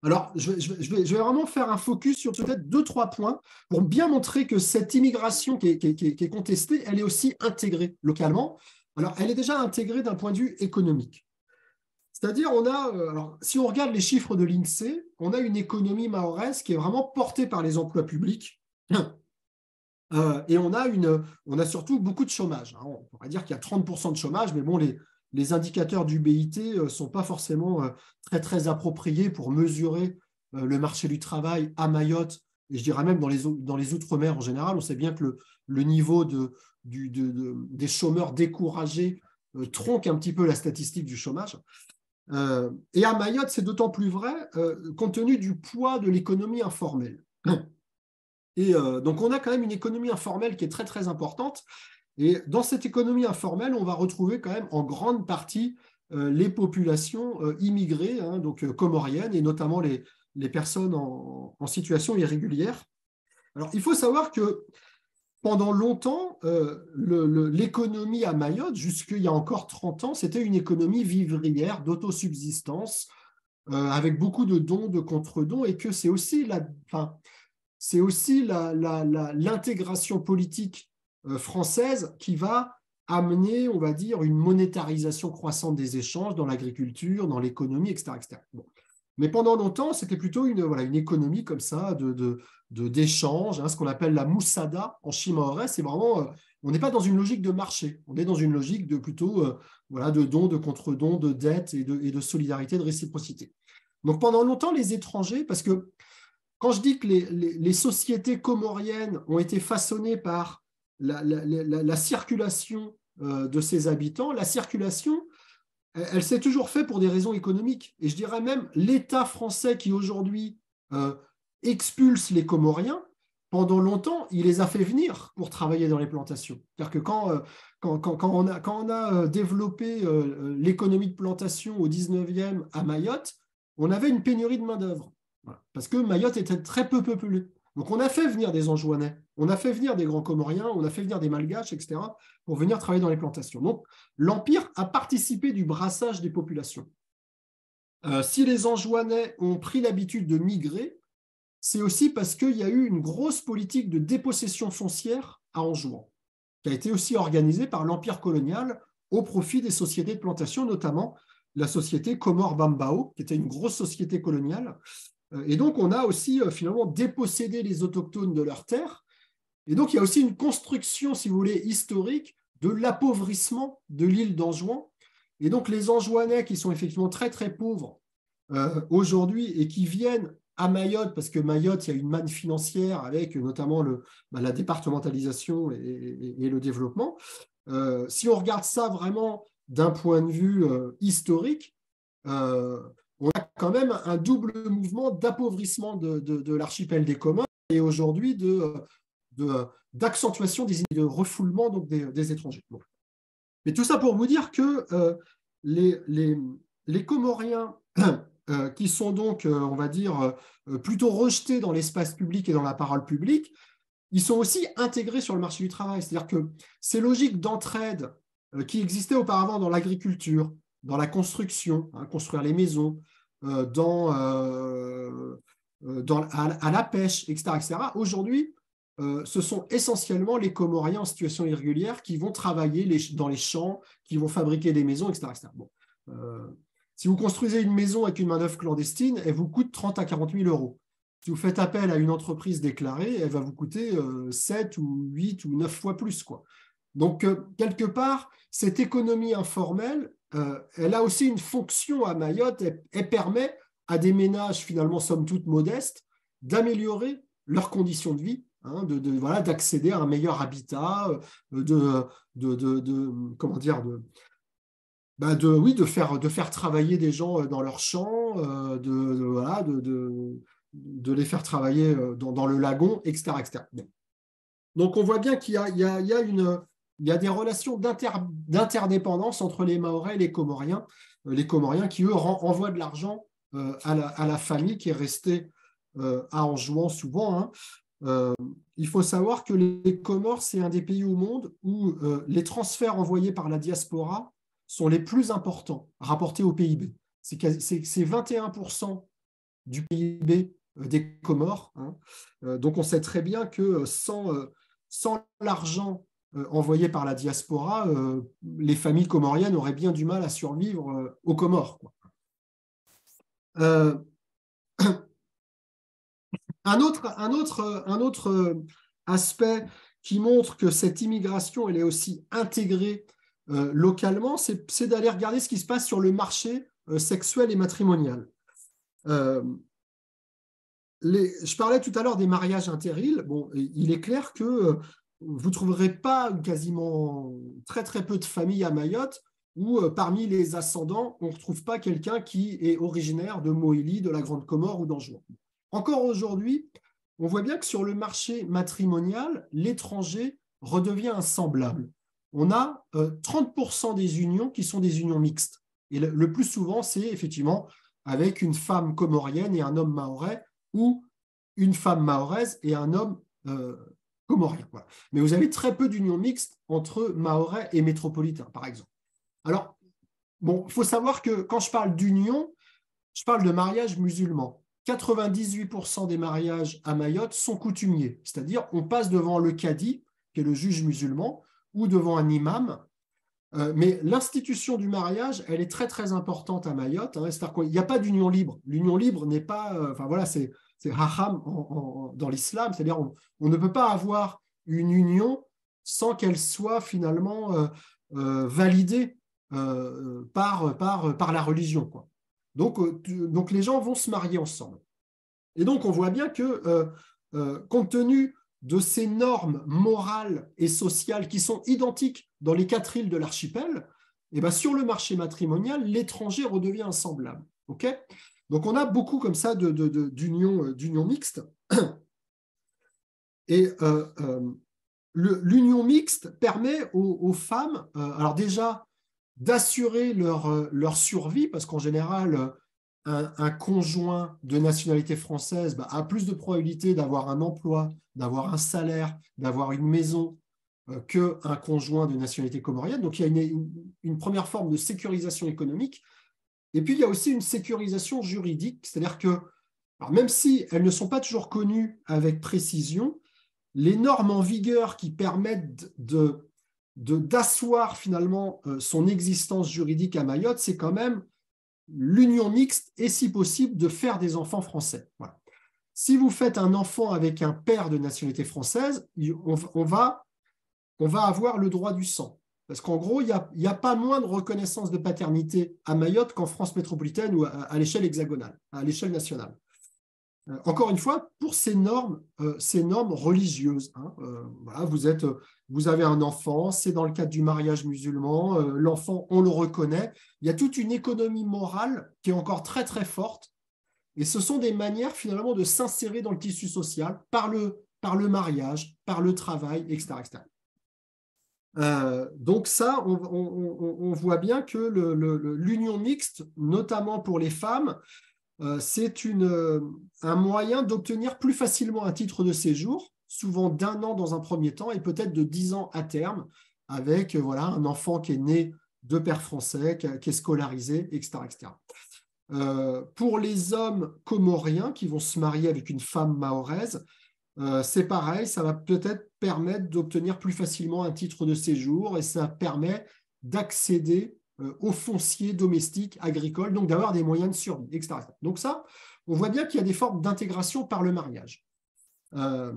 Alors, je vais vraiment faire un focus sur peut-être 2-3 points pour bien montrer que cette immigration qui est contestée, elle est aussi intégrée localement. Alors, elle est déjà intégrée d'un point de vue économique. C'est-à-dire, alors, si on regarde les chiffres de l'INSEE, on a une économie mahoraise qui est vraiment portée par les emplois publics. Et on a surtout beaucoup de chômage. On pourrait dire qu'il y a 30% de chômage, mais bon, les indicateurs du BIT ne sont pas forcément très, très appropriés pour mesurer le marché du travail à Mayotte, et je dirais même dans les Outre-mer en général. On sait bien que le niveau des chômeurs découragés tronque un petit peu la statistique du chômage. Et à Mayotte, c'est d'autant plus vrai compte tenu du poids de l'économie informelle. Et donc, on a quand même une économie informelle qui est très, très importante. Et dans cette économie informelle, on va retrouver quand même en grande partie les populations immigrées, donc comoriennes, et notamment les personnes en situation irrégulière. Alors, il faut savoir que pendant longtemps, l'économie à Mayotte, jusqu'il y a encore 30 ans, c'était une économie vivrière d'autosubsistance, avec beaucoup de dons, de contre-dons, et que c'est aussi l'intégration politique française qui va amener, on va dire, une monétarisation croissante des échanges dans l'agriculture, dans l'économie, etc. etc. Bon. Mais pendant longtemps, c'était plutôt une économie comme ça, d'échange, ce qu'on appelle la moussada en shimaoré. C'est vraiment, on n'est pas dans une logique de marché, on est dans une logique plutôt de dons, de contre-dons, de dettes et de solidarité, de réciprocité. Donc pendant longtemps, les étrangers, parce que quand je dis que les sociétés comoriennes ont été façonnées par la circulation de ces habitants, la circulation, elle s'est toujours faite pour des raisons économiques. Et je dirais même l'État français qui aujourd'hui expulse les Comoriens, pendant longtemps, il les a fait venir pour travailler dans les plantations. C'est-à-dire que quand on a développé l'économie de plantation au 19e à Mayotte, on avait une pénurie de main-d'œuvre. Voilà. Parce que Mayotte était très peu peuplée. Donc, on a fait venir des Anjouanais, on a fait venir des Grands Comoriens, on a fait venir des Malgaches, etc., pour venir travailler dans les plantations. Donc, l'Empire a participé du brassage des populations. Si les Anjouanais ont pris l'habitude de migrer, c'est aussi parce qu'il y a eu une grosse politique de dépossession foncière à Anjouan, qui a été aussi organisée par l'Empire colonial au profit des sociétés de plantation, notamment la société Comore Bambao, qui était une grosse société coloniale. Et donc, on a aussi finalement dépossédé les autochtones de leurs terres. Et donc, il y a aussi une construction, si vous voulez, historique de l'appauvrissement de l'île d'Anjouan. Et donc, les Anjouanais qui sont effectivement très, très pauvres aujourd'hui et qui viennent à Mayotte, parce que Mayotte, il y a une manne financière avec notamment la départementalisation et le développement. Si on regarde ça vraiment d'un point de vue historique, on a quand même un double mouvement d'appauvrissement de l'archipel des Comores et aujourd'hui d'accentuation de refoulement donc des étrangers. Bon. Mais tout ça pour vous dire que les Comoriens qui sont donc, on va dire, plutôt rejetés dans l'espace public et dans la parole publique, ils sont aussi intégrés sur le marché du travail. C'est-à-dire que ces logiques d'entraide qui existaient auparavant dans l'agriculture, dans la construction, construire les maisons, à la pêche, etc. Aujourd'hui, ce sont essentiellement les Comoriens en situation irrégulière qui vont travailler dans les champs, qui vont fabriquer des maisons, etc. etc. Bon. Si vous construisez une maison avec une main-d'œuvre clandestine, elle vous coûte 30 à 40 000 euros. Si vous faites appel à une entreprise déclarée, elle va vous coûter 7 ou 8 ou 9 fois plus, quoi. Donc, quelque part, cette économie informelle, elle a aussi une fonction à Mayotte. Elle permet à des ménages, finalement, somme toute modestes, d'améliorer leurs conditions de vie, hein, voilà, d'accéder à un meilleur habitat, comment dire, oui, de faire travailler des gens dans leurs champs, voilà, de les faire travailler dans le lagon, etc., etc. Bon. Donc, on voit bien qu'il y a des relations d'interdépendance entre les Mahorais et les Comoriens qui, eux, envoient de l'argent à la famille qui est restée à Anjouan souvent. Hein. Il faut savoir que les Comores, c'est un des pays au monde où les transferts envoyés par la diaspora sont les plus importants rapportés au PIB. C'est 21% du PIB des Comores. Hein. Donc, on sait très bien que sans l'argent envoyé par la diaspora, les familles comoriennes auraient bien du mal à survivre aux Comores, quoi. Un autre aspect qui montre que cette immigration elle est aussi intégrée localement, c'est d'aller regarder ce qui se passe sur le marché sexuel et matrimonial. Je parlais tout à l'heure des mariages interils. Bon, il est clair que vous ne trouverez pas quasiment très très peu de familles à Mayotte où parmi les ascendants, on ne retrouve pas quelqu'un qui est originaire de Mohéli, de la Grande Comore ou d'Anjouan. Encore aujourd'hui, on voit bien que sur le marché matrimonial, l'étranger redevient un semblable. On a 30% des unions qui sont des unions mixtes. Et le plus souvent, c'est effectivement avec une femme comorienne et un homme mahorais, ou une femme mahoraise et un homme comorien. Voilà. Mais vous avez très peu d'unions mixtes entre mahorais et métropolitains, par exemple. Alors, bon, il faut savoir que quand je parle d'union, je parle de mariage musulman. 98% des mariages à Mayotte sont coutumiers, c'est-à-dire on passe devant le cadi, qui est le juge musulman, ou devant un imam. Mais l'institution du mariage, elle est très très importante à Mayotte. Hein, c'est-à-dire qu'il n'y a pas d'union libre. L'union libre n'est pas, enfin voilà, c'est haram dans l'islam, c'est-à-dire on ne peut pas avoir une union sans qu'elle soit finalement validée par la religion, quoi. Donc les gens vont se marier ensemble. Et donc on voit bien que compte tenu de ces normes morales et sociales qui sont identiques dans les 4 îles de l'archipel, et bien sur le marché matrimonial, l'étranger redevient un semblable. Okay, donc on a beaucoup comme ça d'unions mixtes. Et l'union mixte permet aux femmes, alors déjà, d'assurer leur survie, parce qu'en général, un conjoint de nationalité française a plus de probabilité d'avoir un emploi, d'avoir un salaire, d'avoir une maison qu'un conjoint de nationalité comorienne. Donc, il y a une première forme de sécurisation économique. Et puis, il y a aussi une sécurisation juridique, c'est-à-dire que, alors même si elles ne sont pas toujours connues avec précision, les normes en vigueur qui permettent d'asseoir finalement son existence juridique à Mayotte, c'est quand même l'union mixte et, si possible, de faire des enfants français. Voilà. Si vous faites un enfant avec un père de nationalité française, on va avoir le droit du sang. Parce qu'en gros, il n'y a pas moins de reconnaissance de paternité à Mayotte qu'en France métropolitaine ou à l'échelle hexagonale, à l'échelle nationale. Encore une fois, pour ces normes religieuses. Hein, voilà, vous avez un enfant, c'est dans le cadre du mariage musulman, l'enfant, on le reconnaît. Il y a toute une économie morale qui est encore très, très forte. Et ce sont des manières, finalement, de s'insérer dans le tissu social par le mariage, par le travail, etc. etc. Donc ça, on voit bien que l'union mixte, notamment pour les femmes, c'est un moyen d'obtenir plus facilement un titre de séjour, souvent d'1 an dans un premier temps et peut-être de 10 ans à terme, avec voilà, un enfant qui est né de père français, qui est scolarisé, etc. etc. Pour les hommes comoriens qui vont se marier avec une femme mahoraise, c'est pareil, ça va peut-être permettre d'obtenir plus facilement un titre de séjour et ça permet d'accéder au foncier domestique agricole, donc d'avoir des moyens de survie, etc. Donc ça, on voit bien qu'il y a des formes d'intégration par le mariage. Là,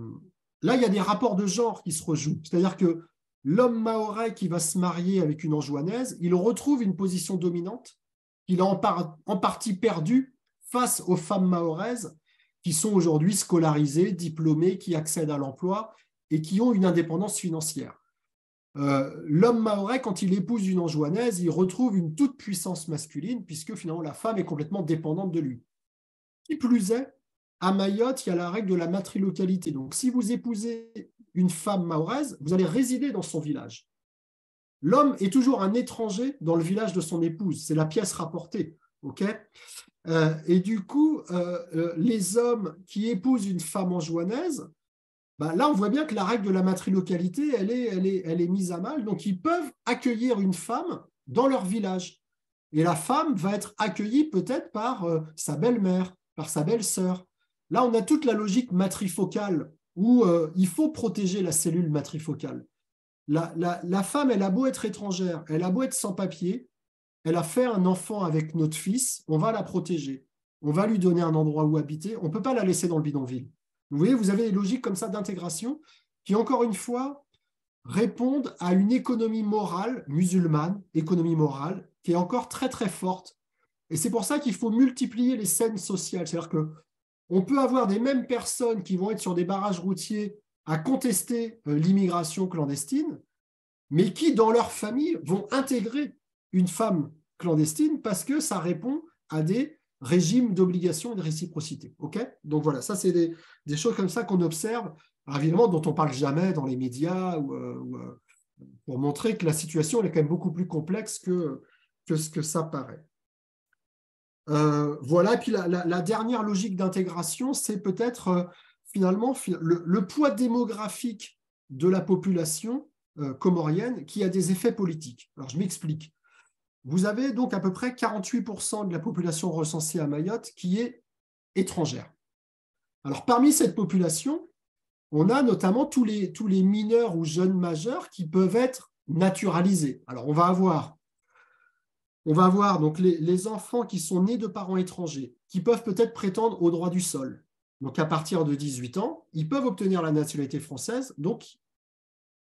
il y a des rapports de genre qui se rejouent. C'est-à-dire que l'homme mahorais qui va se marier avec une anjouanaise, il retrouve une position dominante qu'il a en partie perdue face aux femmes mahoraises qui sont aujourd'hui scolarisées, diplômées, qui accèdent à l'emploi et qui ont une indépendance financière. L'homme mahorais, quand il épouse une anjouanaise, il retrouve une toute puissance masculine puisque finalement la femme est complètement dépendante de lui. Qui plus est, à Mayotte, il y a la règle de la matrilocalité. Donc, si vous épousez une femme mahoraise, vous allez résider dans son village. L'homme est toujours un étranger dans le village de son épouse. C'est la pièce rapportée. Okay, et du coup, les hommes qui épousent une femme anjouanaise, là, on voit bien que la règle de la matrilocalité, elle est mise à mal. Donc, ils peuvent accueillir une femme dans leur village. Et la femme va être accueillie peut-être par sa belle-mère, par sa belle-sœur. Là, on a toute la logique matrifocale où il faut protéger la cellule matrifocale. La femme, elle a beau être étrangère, elle a beau être sans papier, elle a fait un enfant avec notre fils, on va la protéger. On va lui donner un endroit où habiter. On ne peut pas la laisser dans le bidonville. Vous voyez, vous avez des logiques comme ça d'intégration qui, encore une fois, répondent à une économie morale musulmane, économie morale, qui est encore très, très forte. Et c'est pour ça qu'il faut multiplier les scènes sociales. C'est-à-dire qu'on peut avoir des mêmes personnes qui vont être sur des barrages routiers à contester l'immigration clandestine, mais qui, dans leur famille, vont intégrer une femme clandestine parce que ça répond à des régimes d'obligation et de réciprocité. Okay, donc voilà, ça, c'est des choses comme ça qu'on observe, alors évidemment, dont on ne parle jamais dans les médias, pour montrer que la situation elle est quand même beaucoup plus complexe que ce que ça paraît. Voilà, et puis la dernière logique d'intégration, c'est peut-être finalement le poids démographique de la population comorienne qui a des effets politiques. Alors, je m'explique. Vous avez donc à peu près 48% de la population recensée à Mayotte qui est étrangère. Alors, parmi cette population, on a notamment tous les mineurs ou jeunes majeurs qui peuvent être naturalisés. Alors, on va avoir donc les enfants qui sont nés de parents étrangers, qui peuvent peut-être prétendre au droit du sol. Donc, à partir de 18 ans, ils peuvent obtenir la nationalité française, donc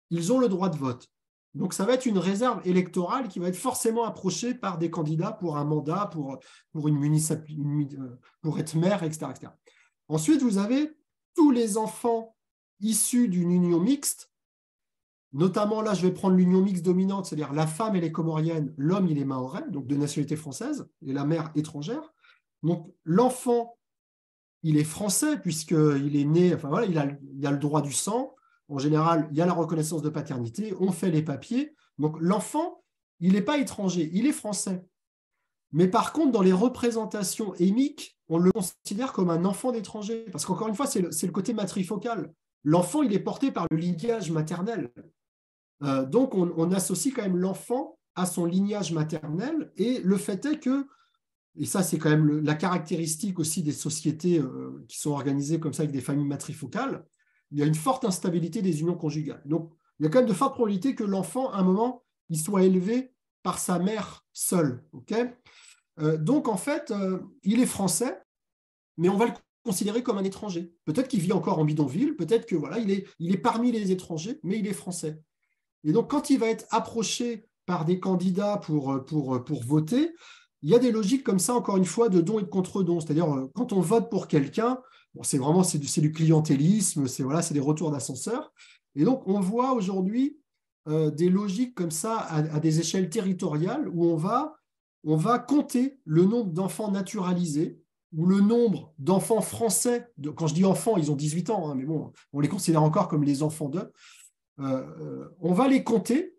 ils ont le droit de vote. Donc, ça va être une réserve électorale qui va être forcément approchée par des candidats pour un mandat, pour être maire, etc., etc. Ensuite, vous avez tous les enfants issus d'une union mixte, notamment là, je vais prendre l'union mixte dominante, c'est-à-dire la femme, elle est comorienne, l'homme, il est mahorais, donc de nationalité française, et la mère étrangère. Donc, l'enfant, il est français puisqu'il est né, enfin voilà, il a le droit du sang. En général, il y a la reconnaissance de paternité, on fait les papiers. Donc, l'enfant, il n'est pas étranger, il est français. Mais par contre, dans les représentations émiques, on le considère comme un enfant d'étranger. Parce qu'encore une fois, c'est le côté matrifocal. L'enfant, il est porté par le lignage maternel. Donc, on associe quand même l'enfant à son lignage maternel. Et le fait est que, et ça, c'est quand même la caractéristique aussi des sociétés qui sont organisées comme ça avec des familles matrifocales, il y a une forte instabilité des unions conjugales. Donc, il y a quand même de fortes probabilités que l'enfant, à un moment, il soit élevé par sa mère seule. Okay, donc, en fait, il est français, mais on va le considérer comme un étranger. Peut-être qu'il vit encore en bidonville, peut-être que voilà, il est parmi les étrangers, mais il est français. Et donc, quand il va être approché par des candidats pour voter, il y a des logiques comme ça, encore une fois, de don et de contre-don. C'est-à-dire, quand on vote pour quelqu'un, bon, c'est du clientélisme, c'est des retours d'ascenseur. Et donc, on voit aujourd'hui des logiques comme ça à des échelles territoriales où on va compter le nombre d'enfants naturalisés ou le nombre d'enfants français. Quand je dis enfants, ils ont 18 ans, hein, mais bon, on les considère encore comme les enfants d'eux. On va les compter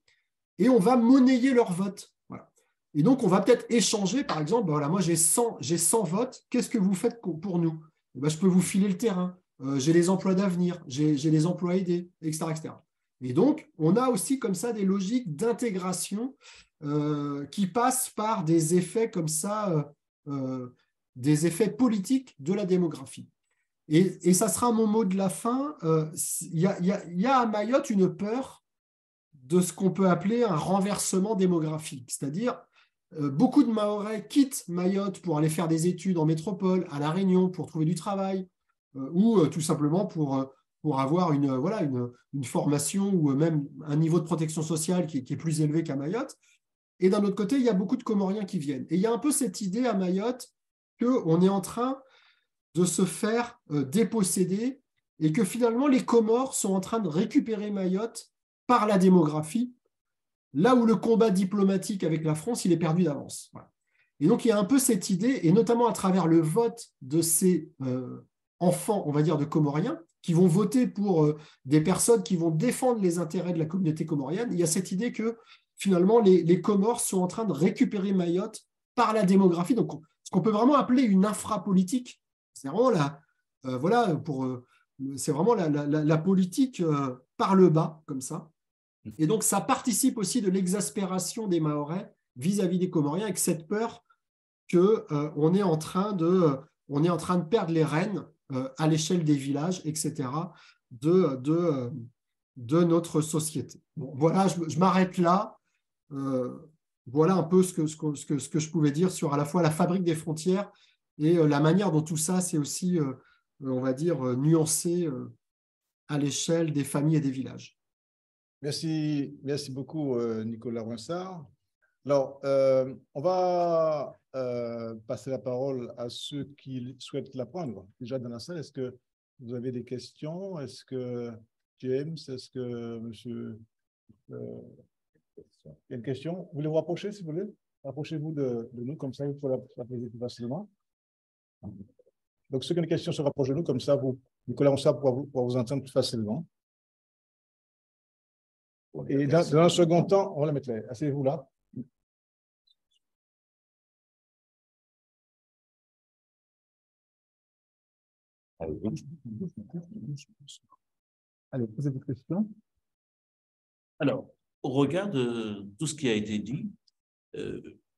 et on va monnayer leur vote. Voilà. Et donc, on va peut-être échanger, par exemple, voilà, moi j'ai 100 votes, qu'est-ce que vous faites pour nous? Je peux vous filer le terrain, j'ai les emplois d'avenir, j'ai les emplois aidés, etc., etc. Et donc, on a aussi comme ça des logiques d'intégration qui passent par des effets comme ça, des effets politiques de la démographie. Et ça sera mon mot de la fin. Il y a à Mayotte une peur de ce qu'on peut appeler un renversement démographique, c'est-à-dire beaucoup de Mahorais quittent Mayotte pour aller faire des études en métropole, à La Réunion, pour trouver du travail, ou tout simplement pour avoir une formation ou même un niveau de protection sociale qui est plus élevé qu'à Mayotte. Et d'un autre côté, il y a beaucoup de Comoriens qui viennent. Et il y a un peu cette idée à Mayotte qu'on est en train de se faire déposséder et que finalement les Comores sont en train de récupérer Mayotte par la démographie, là où le combat diplomatique avec la France, il est perdu d'avance. Voilà. Et donc, il y a un peu cette idée, et notamment à travers le vote de ces enfants, on va dire, de Comoriens, qui vont voter pour des personnes qui vont défendre les intérêts de la communauté comorienne, il y a cette idée que finalement, les Comores sont en train de récupérer Mayotte par la démographie. Donc, ce qu'on peut vraiment appeler une infrapolitique, c'est vraiment c'est vraiment la politique par le bas, comme ça. Et donc, ça participe aussi de l'exaspération des Mahorais vis-à-vis des Comoriens, avec cette peur qu'on est en train de perdre les rênes à l'échelle des villages, etc., de notre société. Bon, voilà, je m'arrête là. Voilà un peu ce que je pouvais dire sur à la fois la fabrique des frontières et la manière dont tout ça c'est aussi, on va dire, nuancé à l'échelle des familles et des villages. Merci beaucoup, Nicolas Rouinsard. Alors, on va passer la parole à ceux qui souhaitent la prendre. Déjà dans la salle, est-ce que vous avez des questions? Est-ce que James, est-ce que monsieur... il y a une question? Vous voulez vous rapprocher, si vous voulez? Rapprochez-vous de nous, comme ça, vous pouvez la poser plus facilement. Donc, ceux qui ont des questions se rapprochent de nous, comme ça, Nicolas Rouinsard pourra vous entendre plus facilement. Et dans un second temps, on va la mettre là. Asseyez-vous là. Allez, posez votre question. Alors, au regard de tout ce qui a été dit,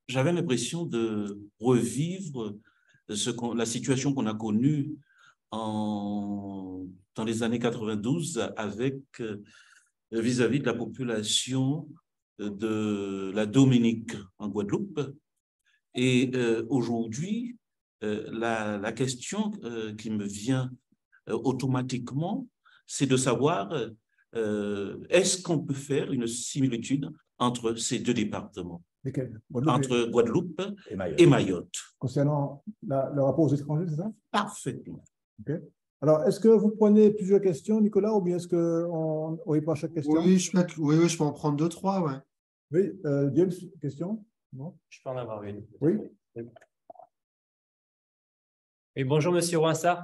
j'avais l'impression de revivre la situation qu'on a connue dans les années 92 avec vis-à-vis de la population de la Dominique en Guadeloupe. Et aujourd'hui, la question qui me vient automatiquement, c'est de savoir est-ce qu'on peut faire une similitude entre ces deux départements, entre Guadeloupe et Mayotte. Concernant le rapport aux étrangers, c'est ça? Parfaitement. Okay. Alors, est-ce que vous prenez plusieurs questions, Nicolas, ou bien est-ce qu'on répond à chaque question? Oui, je peux en prendre deux, trois, ouais. Oui, James, question? Non? Je peux en avoir une. Oui. Oui, bonjour, monsieur Rouinsard.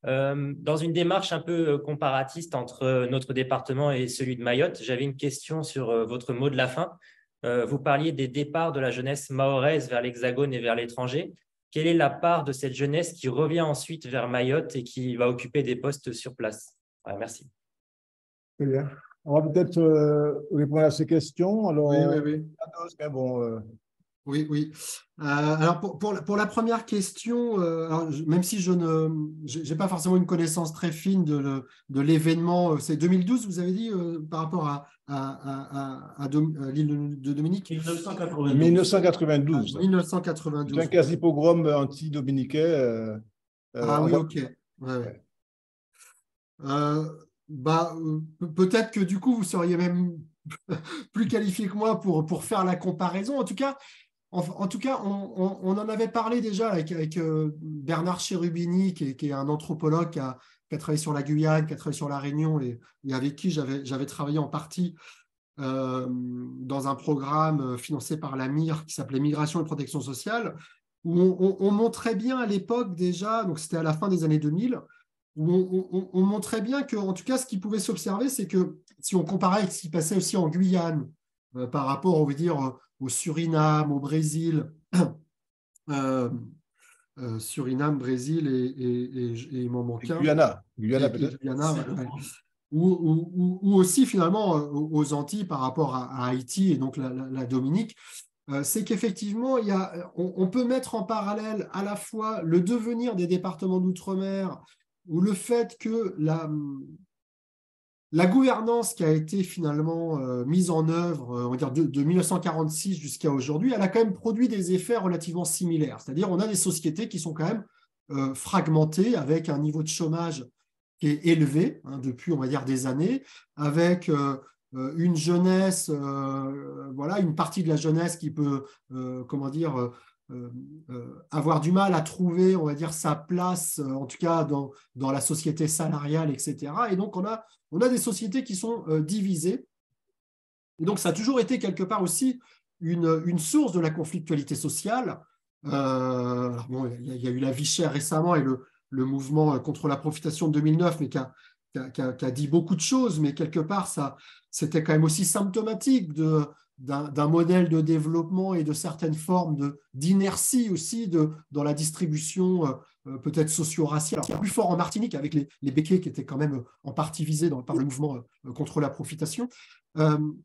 Dans une démarche un peu comparatiste entre notre département et celui de Mayotte, j'avais une question sur votre mot de la fin. Vous parliez des départs de la jeunesse mahoraise vers l'Hexagone et vers l'étranger. Quelle est la part de cette jeunesse qui revient ensuite vers Mayotte et qui va occuper des postes sur place? Voilà, merci. Très bien. On va peut-être répondre à ces questions. Alors, oui. Bon, Oui. Alors, pour la première question, alors, même si je n'ai pas forcément une connaissance très fine de l'événement, c'est 2012, vous avez dit, par rapport à l'île de Dominique? 1992. 1992. C'est un quasi-pogrom anti-dominicain. Oui, ok. Ouais. Peut-être que du coup, vous seriez même plus qualifié que moi pour faire la comparaison. En tout cas, on en avait parlé déjà avec Bernard Cherubini, qui est un anthropologue qui a travaillé sur la Guyane, qui a travaillé sur la Réunion, et avec qui j'avais travaillé en partie dans un programme financé par la MIR qui s'appelait Migration et Protection Sociale, où on montrait bien à l'époque déjà, donc c'était à la fin des années 2000, où on montrait bien que, en tout cas, ce qui pouvait s'observer, c'est que si on comparait avec ce qui passait aussi en Guyane, par rapport, on veut dire, au Suriname, au Brésil, Suriname, Brésil et il m'en manque un. Guyana peut-être. Guyana, ouais. Ou aussi finalement aux Antilles par rapport à Haïti et donc la Dominique, c'est qu'effectivement, on peut mettre en parallèle à la fois le devenir des départements d'outre-mer ou le fait que La gouvernance qui a été finalement mise en œuvre, on va dire de 1946 jusqu'à aujourd'hui, elle a quand même produit des effets relativement similaires. C'est-à-dire, on a des sociétés qui sont quand même fragmentées, avec un niveau de chômage qui est élevé depuis, on va dire, des années, avec une jeunesse, voilà, une partie de la jeunesse qui peut, comment dire, avoir du mal à trouver, on va dire, sa place, en tout cas dans la société salariale, etc. Et donc, on a des sociétés qui sont divisées. Et donc, ça a toujours été quelque part aussi une source de la conflictualité sociale. Bon, il y a eu la vie chère récemment et le mouvement contre la profitation de 2009, mais qui a dit beaucoup de choses, mais quelque part, c'était quand même aussi symptomatique d'un modèle de développement et de certaines formes d'inertie aussi dans la distribution peut-être socio-raciale. Alors, plus fort en Martinique avec les béquets qui étaient quand même en partie visés par le mouvement contre la profitation.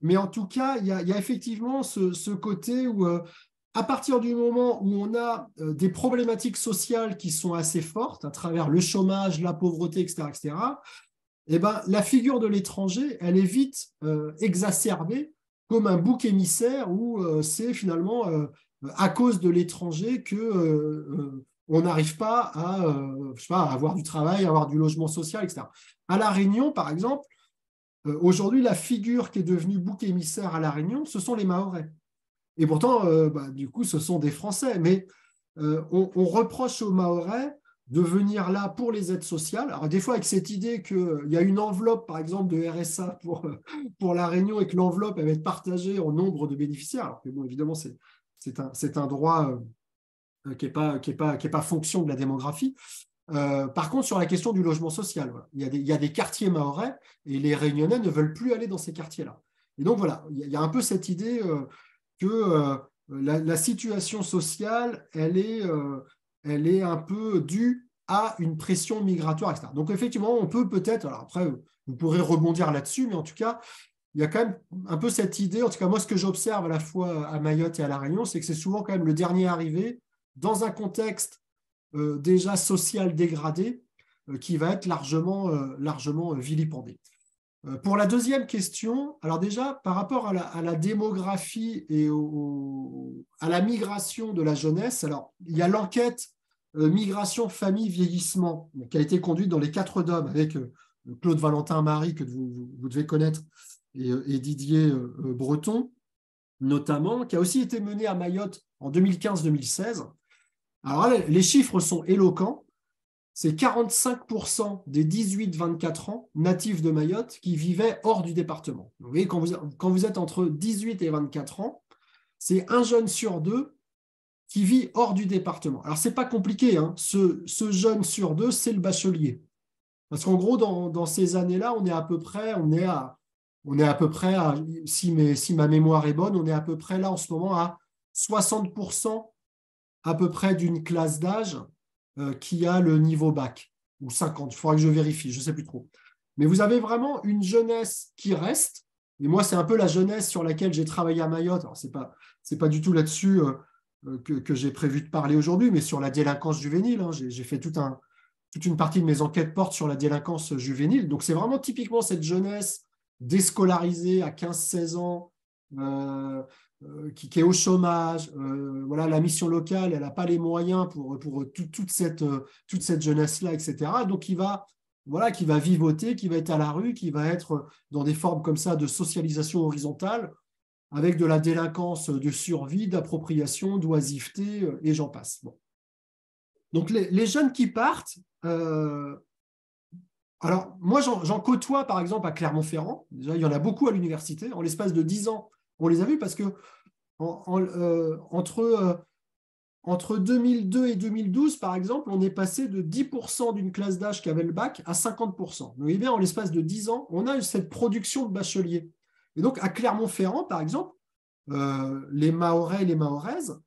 Mais en tout cas, il y a effectivement ce côté où, à partir du moment où on a des problématiques sociales qui sont assez fortes, à travers le chômage, la pauvreté, etc., eh ben, la figure de l'étranger, elle est vite exacerbée comme un bouc émissaire où c'est finalement à cause de l'étranger que on n'arrive pas je sais pas, à avoir du travail, à avoir du logement social, etc. À La Réunion, par exemple, aujourd'hui, la figure qui est devenue bouc émissaire à La Réunion, ce sont les Mahorais. Et pourtant, du coup, ce sont des Français. Mais on reproche aux Mahorais de venir là pour les aides sociales. Alors, des fois, avec cette idée qu'il y a une enveloppe, par exemple, de RSA pour La Réunion et que l'enveloppe va être partagée en nombre de bénéficiaires. Alors que, bon, évidemment, c'est un droit qui n'est pas fonction de la démographie. Par contre, sur la question du logement social, voilà, il y a des quartiers mahorais et les Réunionnais ne veulent plus aller dans ces quartiers-là. Et donc, voilà, il y a un peu cette idée que la situation sociale, elle est un peu due à une pression migratoire, etc. Donc, effectivement, on peut peut-être, alors après, vous pourrez rebondir là-dessus, mais en tout cas, il y a quand même un peu cette idée, en tout cas, moi, ce que j'observe à la fois à Mayotte et à La Réunion, c'est que c'est souvent quand même le dernier arrivé dans un contexte déjà social dégradé qui va être largement vilipendé. Pour la deuxième question, alors déjà, par rapport à la démographie et à la migration de la jeunesse, alors il y a l'enquête migration, famille, vieillissement qui a été conduite dans les 4 DOM avec Claude Valentin-Marie, que vous devez connaître, et Didier Breton, notamment, qui a aussi été menée à Mayotte en 2015-2016. Alors là, les chiffres sont éloquents. C'est 45% des 18-24 ans natifs de Mayotte qui vivaient hors du département. Vous voyez, quand vous êtes entre 18 et 24 ans, c'est un jeune sur 2 qui vit hors du département. Alors, ce n'est pas compliqué, hein. Ce jeune sur 2, c'est le bachelier. Parce qu'en gros, dans ces années-là, on est à peu près à, si ma mémoire est bonne, on est à peu près là en ce moment à 60% à peu près d'une classe d'âge qui a le niveau bac, ou 50, il faudra que je vérifie, je ne sais plus trop. Mais vous avez vraiment une jeunesse qui reste, et moi c'est un peu la jeunesse sur laquelle j'ai travaillé à Mayotte. Alors c'est pas du tout là-dessus que j'ai prévu de parler aujourd'hui, mais sur la délinquance juvénile, hein. J'ai fait toute une partie de mes enquêtes porte sur la délinquance juvénile, donc c'est vraiment typiquement cette jeunesse déscolarisée à 15-16 ans, qui est au chômage, voilà, la mission locale, elle n'a pas les moyens pour toute cette jeunesse-là, etc. Donc, qui va vivoter, qui va être à la rue, qui va être dans des formes comme ça de socialisation horizontale, avec de la délinquance de survie, d'appropriation, d'oisiveté, et j'en passe. Bon. Donc, les jeunes qui partent, alors moi, j'en côtoie, par exemple, à Clermont-Ferrand. Déjà, il y en a beaucoup à l'université. En l'espace de 10 ans, on les a vus parce que entre 2002 et 2012, par exemple, on est passé de 10% d'une classe d'âge qui avait le bac à 50%. Vous voyez bien, en l'espace de 10 ans, on a cette production de bacheliers. Et donc, à Clermont-Ferrand, par exemple, les Mahorais et les Mahoraises,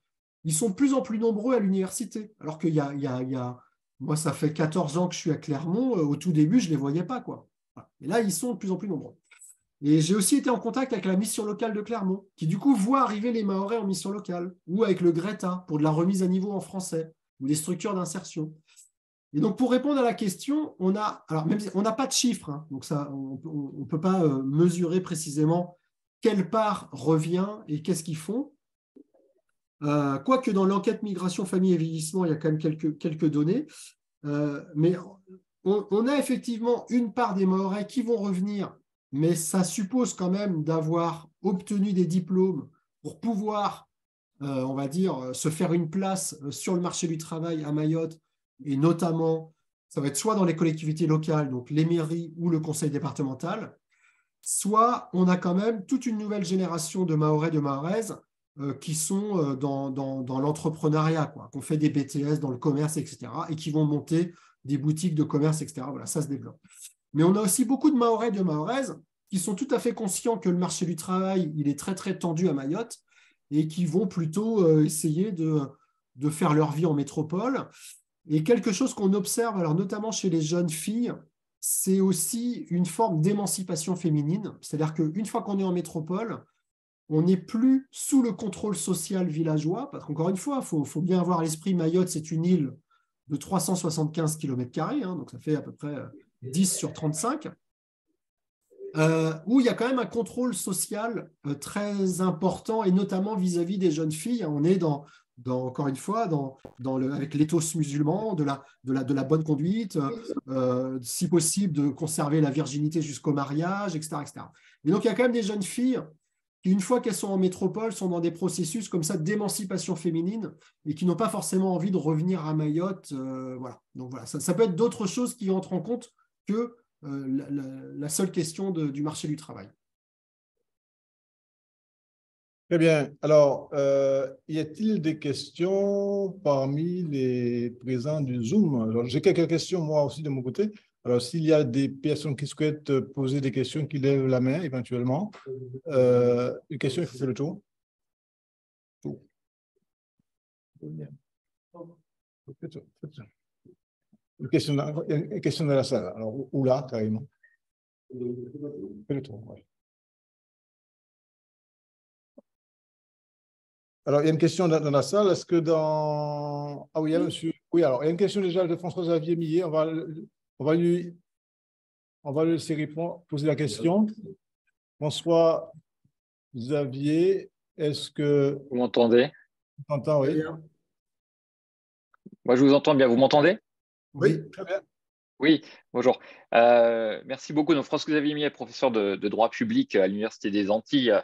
ils sont de plus en plus nombreux à l'université. Alors qu'il y a moi, ça fait 14 ans que je suis à Clermont. Au tout début, je ne les voyais pas, quoi. Et là, ils sont de plus en plus nombreux. Et j'ai aussi été en contact avec la mission locale de Clermont, qui du coup voit arriver les Mahorais en mission locale, ou avec le Greta pour de la remise à niveau en français, ou des structures d'insertion. Et donc, pour répondre à la question, alors même si on n'a pas de chiffres, hein, donc ça, on ne peut pas mesurer précisément quelle part revient et qu'est-ce qu'ils font. Quoique dans l'enquête migration, famille et vieillissement, il y a quand même quelques données. Mais on a effectivement une part des Mahorais qui vont revenir, mais ça suppose quand même d'avoir obtenu des diplômes pour pouvoir, on va dire, se faire une place sur le marché du travail à Mayotte, et notamment, ça va être soit dans les collectivités locales, donc les mairies ou le conseil départemental, soit on a quand même toute une nouvelle génération de Mahorais, de Mahoraises qui sont dans l'entrepreneuriat, qui ont fait des BTS dans le commerce, etc., et qui vont monter des boutiques de commerce, etc. Voilà, ça se développe. Mais on a aussi beaucoup de Mahorais, de Mahoraises qui sont tout à fait conscients que le marché du travail, il est très, très tendu à Mayotte et qui vont plutôt essayer de faire leur vie en métropole. Et quelque chose qu'on observe, alors notamment chez les jeunes filles, c'est aussi une forme d'émancipation féminine. C'est-à-dire qu'une fois qu'on est en métropole, on n'est plus sous le contrôle social villageois, parce qu'encore une fois, il faut bien avoir à l'esprit, Mayotte, c'est une île de 375 km², donc ça fait à peu près 10 sur 35, où il y a quand même un contrôle social très important, et notamment vis-à-vis des jeunes filles. On est encore une fois, avec l'éthos musulman, de la bonne conduite, si possible de conserver la virginité jusqu'au mariage, etc., etc. Et donc, il y a quand même des jeunes filles qui, une fois qu'elles sont en métropole, sont dans des processus comme ça d'émancipation féminine et qui n'ont pas forcément envie de revenir à Mayotte. Voilà. Donc voilà, ça peut être d'autres choses qui entrent en compte que la seule question du marché du travail. Très bien. Alors, y a-t-il des questions parmi les présents du Zoom? Alors, j'ai quelques questions, moi aussi, de mon côté. Alors, s'il y a des personnes qui souhaitent poser des questions, qui lèvent la main éventuellement. Une question, il faut faire le tour. Une question dans la salle. Alors, ou là, carrément. Fais le tour, ouais. Alors, il y a une question dans la salle. Est-ce que dans... Ah oui, il y a monsieur... Oui, alors, il y a une question déjà de François-Xavier Millet. On va lui laisser répondre, poser la question. François-Xavier, est-ce que... Vous m'entendez? On t'entend, oui. Moi, je vous entends bien. Vous m'entendez? Oui, très bien. Oui, bonjour. Merci beaucoup. Donc, François-Xavier Millet, professeur de droit public à l'Université des Antilles.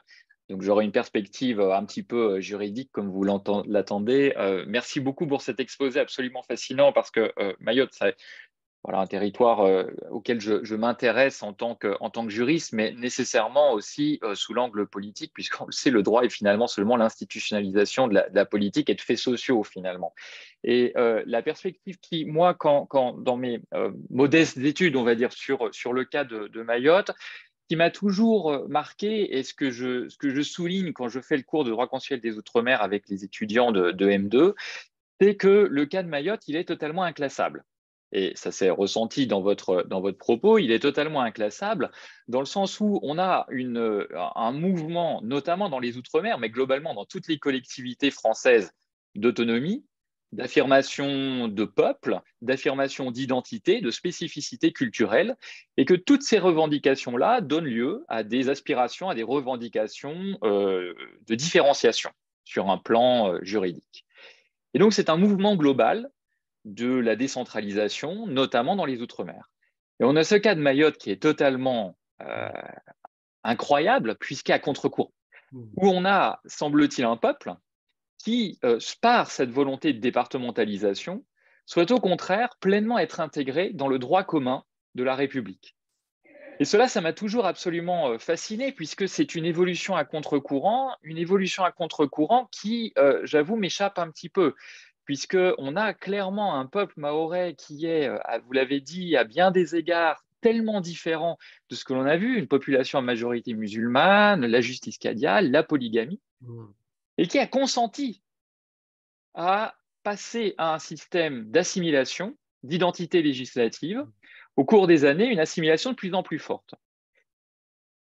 Donc, j'aurai une perspective un petit peu juridique, comme vous l'attendez. Merci beaucoup pour cet exposé absolument fascinant, parce que Mayotte, c'est un territoire auquel je m'intéresse en tant que juriste, mais nécessairement aussi sous l'angle politique, puisqu'on le sait, le droit est finalement seulement l'institutionnalisation de la politique et de faits sociaux, finalement. Et la perspective qui, moi, quand dans mes modestes études, on va dire, sur le cas de Mayotte, qui m'a toujours marqué, et ce que je souligne quand je fais le cours de droit constitutionnel des Outre-mer avec les étudiants de M2, c'est que le cas de Mayotte, il est totalement inclassable. Et ça s'est ressenti dans votre propos, il est totalement inclassable dans le sens où on a un mouvement, notamment dans les Outre-mer, mais globalement dans toutes les collectivités françaises, d'autonomie, d'affirmation de peuple, d'affirmation d'identité, de spécificité culturelle, et que toutes ces revendications-là donnent lieu à des aspirations, à des revendications de différenciation sur un plan juridique. Et donc, c'est un mouvement global de la décentralisation, notamment dans les Outre-mer. Et on a ce cas de Mayotte qui est totalement incroyable, puisqu'il est à contre-courant, où on a, semble-t-il, un peuple qui, par cette volonté de départementalisation, souhaite au contraire pleinement être intégré dans le droit commun de la République. Et cela, ça m'a toujours absolument fasciné, puisque c'est une évolution à contre-courant qui, j'avoue, m'échappe un petit peu, puisqu'on a clairement un peuple mahorais qui est, vous l'avez dit, à bien des égards, tellement différent de ce que l'on a vu, une population à majorité musulmane, la justice cadiale, la polygamie, et qui a consenti à passer à un système d'assimilation, d'identité législative, au cours des années, une assimilation de plus en plus forte.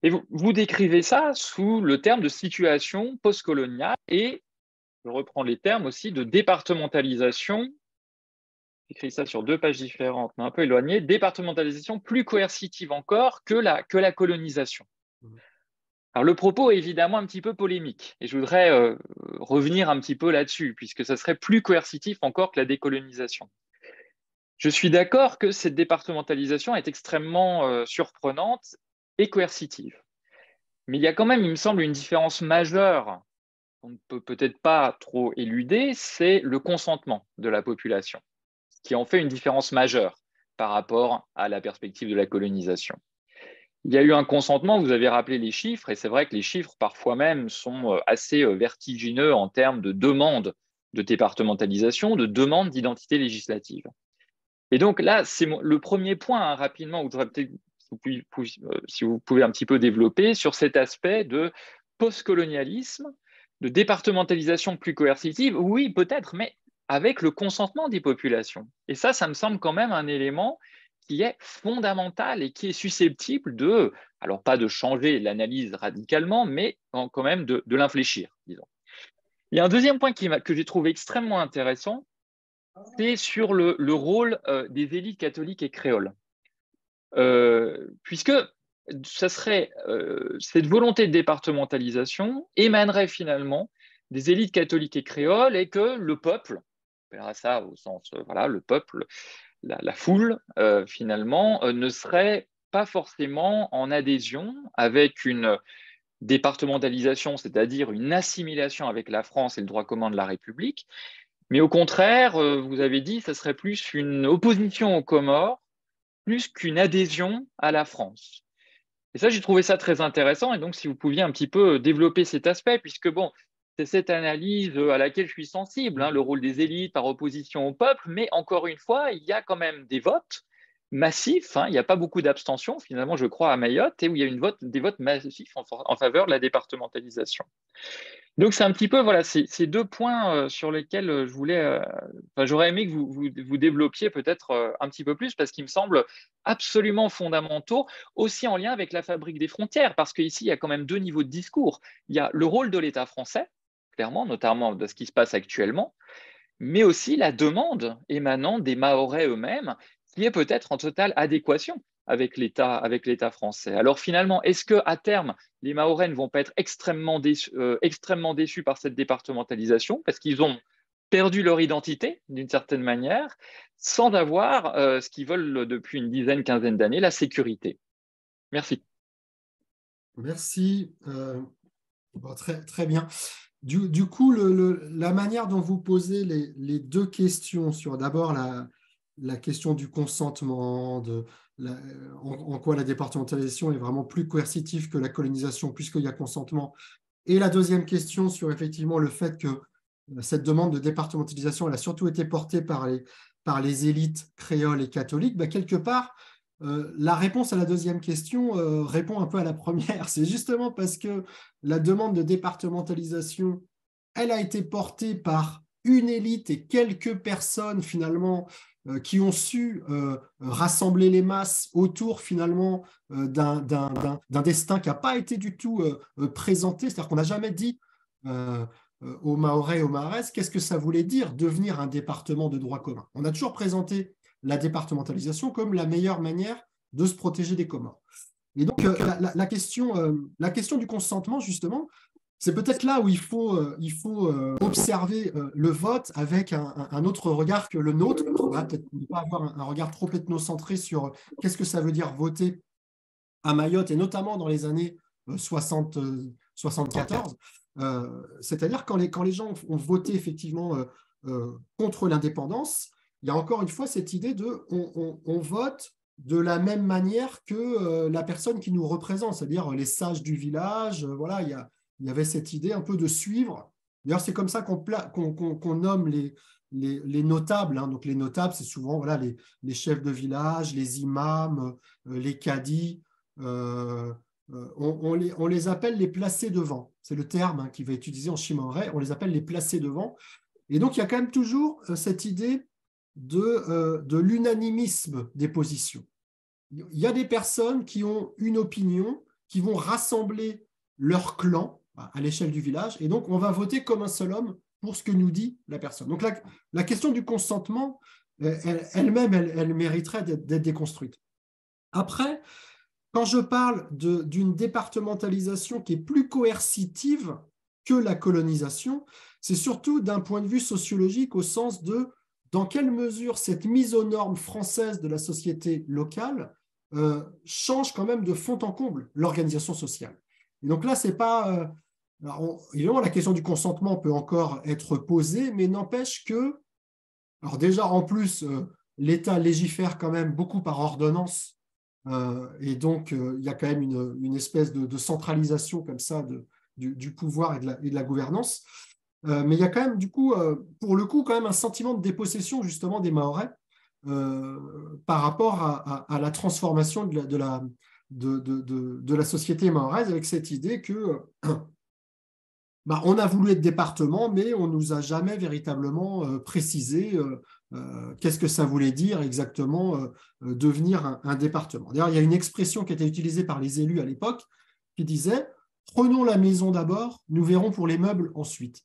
Et vous décrivez ça sous le terme de situation postcoloniale et, je reprends les termes aussi, de départementalisation écrit ça sur 2 pages différentes, mais un peu éloignées, départementalisation plus coercitive encore que la colonisation. Alors, le propos est évidemment un petit peu polémique et je voudrais revenir un petit peu là-dessus, puisque ça serait plus coercitif encore que la décolonisation. Je suis d'accord que cette départementalisation est extrêmement surprenante et coercitive. Mais il y a quand même, il me semble, une différence majeure qu'on ne peut peut-être pas trop éluder, c'est le consentement de la population, ce qui en fait une différence majeure par rapport à la perspective de la colonisation. Il y a eu un consentement, vous avez rappelé les chiffres, et c'est vrai que les chiffres parfois même sont assez vertigineux en termes de demande de départementalisation, de demande d'identité législative. Et donc là, c'est le premier point, hein, rapidement, où peut-être, si vous pouvez un petit peu développer sur cet aspect de postcolonialisme, de départementalisation plus coercitive, oui, peut-être, mais avec le consentement des populations. Et ça me semble quand même un élément qui est fondamental et qui est susceptible de, alors pas de changer l'analyse radicalement, mais quand même de l'infléchir, disons. Il y a un deuxième point que j'ai trouvé extrêmement intéressant, c'est sur le rôle des élites catholiques et créoles. Puisque cette volonté de départementalisation émanerait finalement des élites catholiques et créoles et que le peuple, on appellera ça au sens, voilà, le peuple, la foule, finalement, ne serait pas forcément en adhésion avec une départementalisation, c'est-à-dire une assimilation avec la France et le droit commun de la République, mais au contraire, vous avez dit, ça serait plus une opposition aux Comores, plus qu'une adhésion à la France. Et ça, j'ai trouvé ça très intéressant, et donc si vous pouviez un petit peu développer cet aspect, puisque bon, c'est cette analyse à laquelle je suis sensible, hein, le rôle des élites par opposition au peuple, mais encore une fois, il y a quand même des votes massifs, hein, il n'y a pas beaucoup d'abstention finalement, je crois, à Mayotte, et où il y a des votes massifs en faveur de la départementalisation. Donc c'est un petit peu, voilà, ces 2 points sur lesquels j'aurais aimé que vous développiez peut-être un petit peu plus, parce qu'ils me semblent absolument fondamentaux, aussi en lien avec la fabrique des frontières, parce qu'ici, il y a quand même 2 niveaux de discours. Il y a le rôle de l'État français, clairement, notamment de ce qui se passe actuellement, mais aussi la demande émanant des Mahorais eux-mêmes, qui est peut-être en totale adéquation avec l'État français. Alors finalement, est-ce qu'à terme, les Mahorais ne vont pas être extrêmement déçus par cette départementalisation, parce qu'ils ont perdu leur identité d'une certaine manière, sans avoir ce qu'ils veulent depuis une dizaine, quinzaine d'années, la sécurité? Merci. Merci. Bon, très bien. Du coup, la manière dont vous posez les 2 questions sur d'abord la question du consentement, en quoi la départementalisation est vraiment plus coercitive que la colonisation puisqu'il y a consentement, et la deuxième question sur effectivement le fait que cette demande de départementalisation elle a surtout été portée par les élites créoles et catholiques, quelque part, la réponse à la deuxième question répond un peu à la première. C'est justement parce que la demande de départementalisation, elle a été portée par une élite et quelques personnes finalement qui ont su rassembler les masses autour finalement d'un destin qui n'a pas été du tout présenté. C'est-à-dire qu'on n'a jamais dit aux Mahorais et aux Mahorais qu'est-ce que ça voulait dire devenir un département de droit commun. On a toujours présenté la départementalisation comme la meilleure manière de se protéger des Comores. Et donc, la question du consentement, justement, c'est peut-être là où il faut observer le vote avec un autre regard que le nôtre. On va peut-être ne pas avoir un regard trop ethnocentré sur qu'est-ce que ça veut dire voter à Mayotte, et notamment dans les années 74. C'est-à-dire quand les gens ont voté effectivement contre l'indépendance, il y a encore une fois cette idée de on vote de la même manière que la personne qui nous représente, c'est-à-dire les sages du village. Voilà, il y avait cette idée un peu de suivre. D'ailleurs, c'est comme ça qu'on nomme les notables. Hein. Donc, les notables, c'est souvent voilà, les chefs de village, les imams, les cadis. On les appelle les placés devant. C'est le terme qui va être utilisé en chimaoré. On les appelle les placés devant. Et donc, il y a quand même toujours cette idée de l'unanimisme des positions. Il y a des personnes qui ont une opinion, qui vont rassembler leur clan à l'échelle du village, et donc on va voter comme un seul homme pour ce que nous dit la personne. Donc la question du consentement, elle mériterait d'être déconstruite. Après, quand je parle d'une départementalisation qui est plus coercitive que la colonisation, c'est surtout d'un point de vue sociologique au sens de dans quelle mesure cette mise aux normes françaises de la société locale change quand même de fond en comble l'organisation sociale. Et donc là, c'est pas... évidemment, la question du consentement peut encore être posée, mais n'empêche que, alors déjà, en plus, l'État légifère quand même beaucoup par ordonnance, et donc il y a quand même une espèce de centralisation comme ça du pouvoir et de la gouvernance. Mais il y a quand même, du coup, pour le coup, quand même un sentiment de dépossession justement des Mahorais par rapport à la transformation de la société mahoraise, avec cette idée que on a voulu être département, mais on ne nous a jamais véritablement précisé qu'est-ce que ça voulait dire exactement devenir un département. D'ailleurs, il y a une expression qui a été utilisée par les élus à l'époque qui disait « Prenons la maison d'abord, nous verrons pour les meubles ensuite ».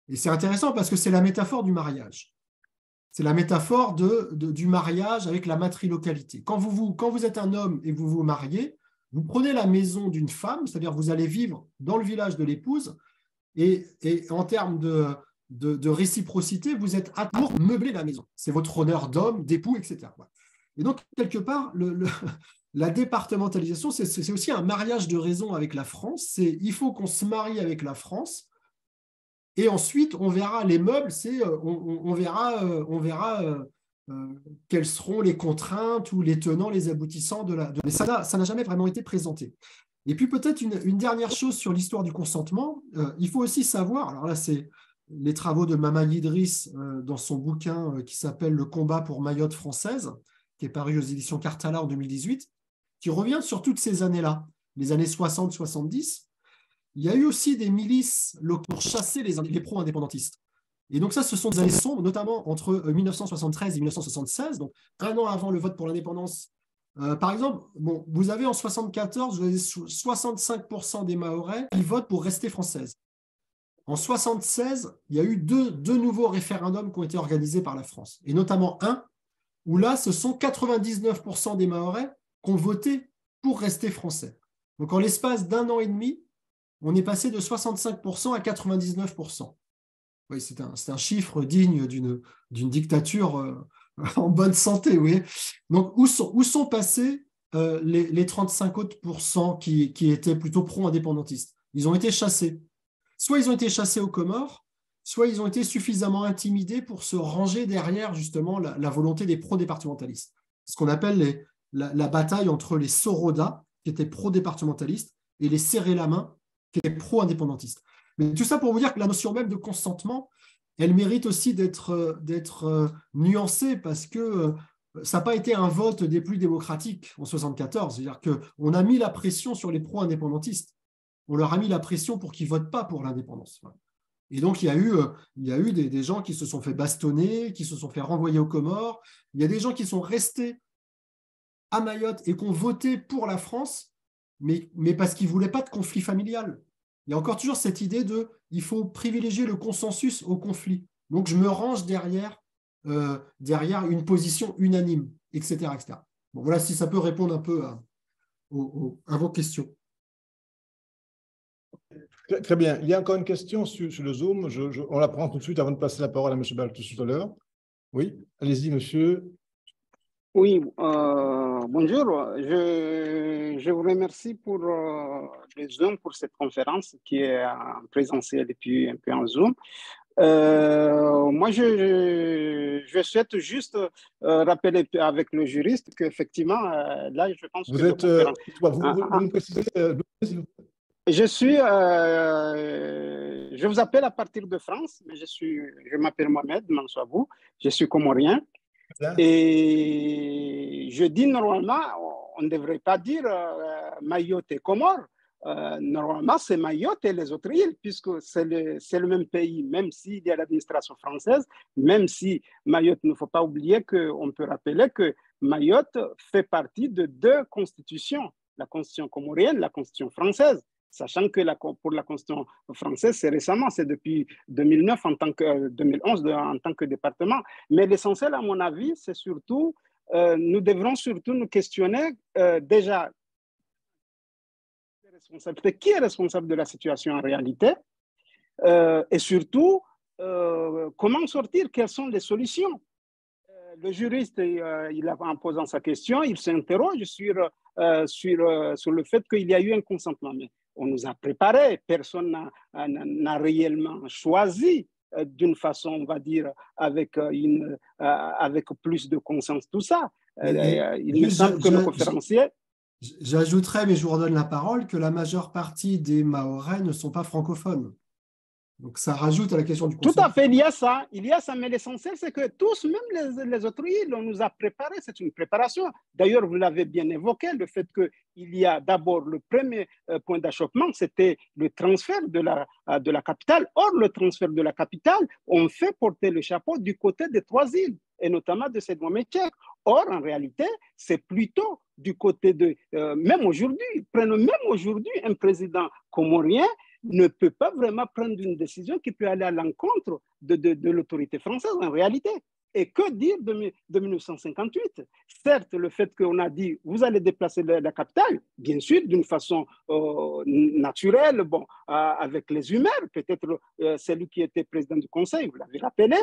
Et c'est intéressant parce que c'est la métaphore du mariage. C'est la métaphore du mariage avec la matrilocalité. Quand vous êtes un homme et que vous vous mariez, vous prenez la maison d'une femme, c'est-à-dire vous allez vivre dans le village de l'épouse, et en termes de réciprocité, vous êtes à pour meubler la maison. C'est votre honneur d'homme, d'époux, etc. Et donc, quelque part, la départementalisation, c'est aussi un mariage de raison avec la France. Il faut qu'on se marie avec la France, et ensuite, on verra les meubles, on verra quelles seront les contraintes ou les tenants, les aboutissants mais ça n'a jamais vraiment été présenté. Et puis peut-être une dernière chose sur l'histoire du consentement, il faut aussi savoir, alors là c'est les travaux de Mamadi Idriss dans son bouquin qui s'appelle « Le combat pour Mayotte française », qui est paru aux éditions Cartala en 2018, qui revient sur toutes ces années-là, les années 60-70. Il y a eu aussi des milices pour chasser les pro-indépendantistes. Et donc ça, ce sont des années sombres, notamment entre 1973 et 1976, donc un an avant le vote pour l'indépendance. Par exemple, vous avez en 1974, vous avez 65% des Mahorais qui votent pour rester française. En 1976, il y a eu deux nouveaux référendums qui ont été organisés par la France, et notamment un où là, ce sont 99% des Mahorais qui ont voté pour rester français. Donc en l'espace d'un an et demi, on est passé de 65% à 99%. Oui, c'est un chiffre digne d'une dictature en bonne santé. Oui. Donc, où sont passés les 35 autres pourcents qui étaient plutôt pro-indépendantistes? Ils ont été chassés. Soit ils ont été chassés aux Comores, soit ils ont été suffisamment intimidés pour se ranger derrière justement la volonté des pro-départementalistes. Ce qu'on appelle la bataille entre les Soroda, qui étaient pro-départementalistes, et les Serré-la-Main, qui est pro-indépendantiste. Mais tout ça pour vous dire que la notion même de consentement, elle mérite aussi d'être nuancée parce que ça n'a pas été un vote des plus démocratiques en 1974. C'est-à-dire qu'on a mis la pression sur les pro-indépendantistes. On leur a mis la pression pour qu'ils ne votent pas pour l'indépendance. Et donc, il y a eu des gens qui se sont fait bastonner, qui se sont fait renvoyer aux Comores. Il y a des gens qui sont restés à Mayotte et qui ont voté pour la France, mais parce qu'ils ne voulaient pas de conflit familial. Il y a encore toujours cette idée il faut privilégier le consensus au conflit. Donc, je me range derrière une position unanime, etc. etc. Bon, voilà si ça peut répondre un peu à vos questions. Très bien. Il y a encore une question sur le Zoom. On la prend tout de suite avant de passer la parole à M. Balthus tout à l'heure. Oui, allez-y, monsieur. Oui, bonjour. Je vous remercie pour le Zoom, pour cette conférence qui est en présentiel et puis un peu en Zoom. Moi, je souhaite juste rappeler avec le juriste qu'effectivement, là, je pense vous que... Êtes, vous me précisez, je vous appelle à partir de France, mais je m'appelle Mohamed Mansouabou, je suis comorien. Et je dis normalement, on ne devrait pas dire Mayotte et Comores. Normalement, c'est Mayotte et les autres îles, puisque c'est le même pays, même s'il y a l'administration française, même si Mayotte, il ne faut pas oublier qu'on peut rappeler que Mayotte fait partie de deux constitutions, la constitution comorienne, la constitution française. sachant que pour la Constitution française, c'est récemment, c'est depuis 2009 2011 en tant que département. Mais l'essentiel, à mon avis, c'est surtout, nous devrons surtout nous questionner déjà qui est responsable de la situation en réalité, et surtout, comment sortir, quelles sont les solutions. Le juriste, en posant sa question, il s'interroge sur le fait qu'il y a eu un consentement. Mais on nous a préparé, personne n'a réellement choisi d'une façon, on va dire, avec plus de conscience, tout ça. Il me semble que le conférencier... J'ajouterais, mais je vous redonne la parole, que la majeure partie des Mahorais ne sont pas francophones. Donc, ça rajoute à la question du consentement. Tout à fait, il y a ça, mais l'essentiel, c'est que tous, même les autres îles, on nous a préparé, c'est une préparation. D'ailleurs, vous l'avez bien évoqué, le fait qu'il y a d'abord le premier point d'achoppement, c'était le transfert de la capitale. Or, le transfert de la capitale, on fait porter le chapeau du côté des 3 îles, et notamment de Sedmometchek. Or, en réalité, c'est plutôt du côté de... même aujourd'hui, prenons même aujourd'hui un président comorien ne peut pas vraiment prendre une décision qui peut aller à l'encontre de l'autorité française en réalité. Et que dire de 1958? Certes, le fait qu'on a dit vous allez déplacer la capitale, bien sûr, d'une façon naturelle, bon, avec les humeurs, peut-être celui qui était président du Conseil, vous l'avez rappelé,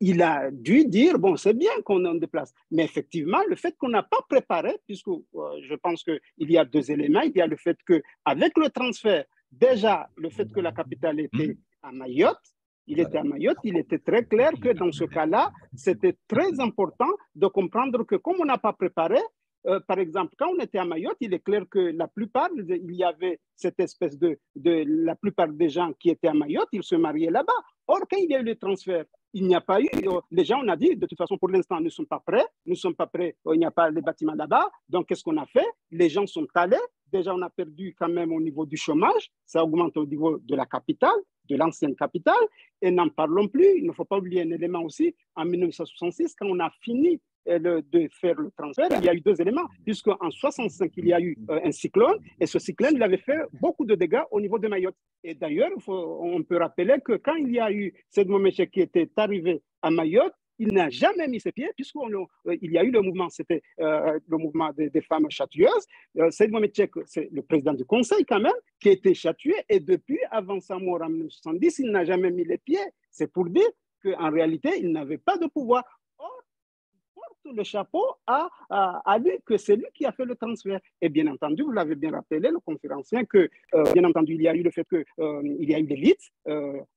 il a dû dire bon, c'est bien qu'on en déplace. Mais effectivement, le fait qu'on n'a pas préparé, puisque je pense qu'il y a 2 éléments, il y a le fait qu'avec le transfert, déjà, le fait que la capitale était à Mayotte, il était très clair que dans ce cas-là, c'était très important de comprendre que comme on n'a pas préparé, par exemple, quand on était à Mayotte, il est clair que la plupart, il y avait cette espèce la plupart des gens qui étaient à Mayotte, ils se mariaient là-bas. Or, quand il y a eu le transfert, il n'y a pas eu, les gens, on a dit, de toute façon, pour l'instant, nous ne sommes pas prêts, il n'y a pas les bâtiments là-bas. Donc, qu'est-ce qu'on a fait? Les gens sont allés. Déjà, on a perdu quand même au niveau du chômage. Ça augmente au niveau de la capitale, de l'ancienne capitale. Et n'en parlons plus. Il ne faut pas oublier un élément aussi. En 1966, quand on a fini de faire le transfert, il y a eu 2 éléments. Puisqu'en 1965, il y a eu un cyclone. Et ce cyclone, il avait fait beaucoup de dégâts au niveau de Mayotte. Et d'ailleurs, on peut rappeler que quand il y a eu Sedmometchek qui était arrivé à Mayotte, il n'a jamais mis ses pieds, puisqu'il y a eu le mouvement, c'était le mouvement des femmes châtueuses. Sedmometchek, c'est le président du Conseil quand même, qui a été châtué, et depuis, avant sa mort en 1970, il n'a jamais mis les pieds. C'est pour dire qu'en réalité, il n'avait pas de pouvoir. Or, il porte le chapeau à lui, que c'est lui qui a fait le transfert. Et bien entendu, vous l'avez bien rappelé, le conférencier, que bien entendu, il y a eu le fait qu'il y a eu l'élite.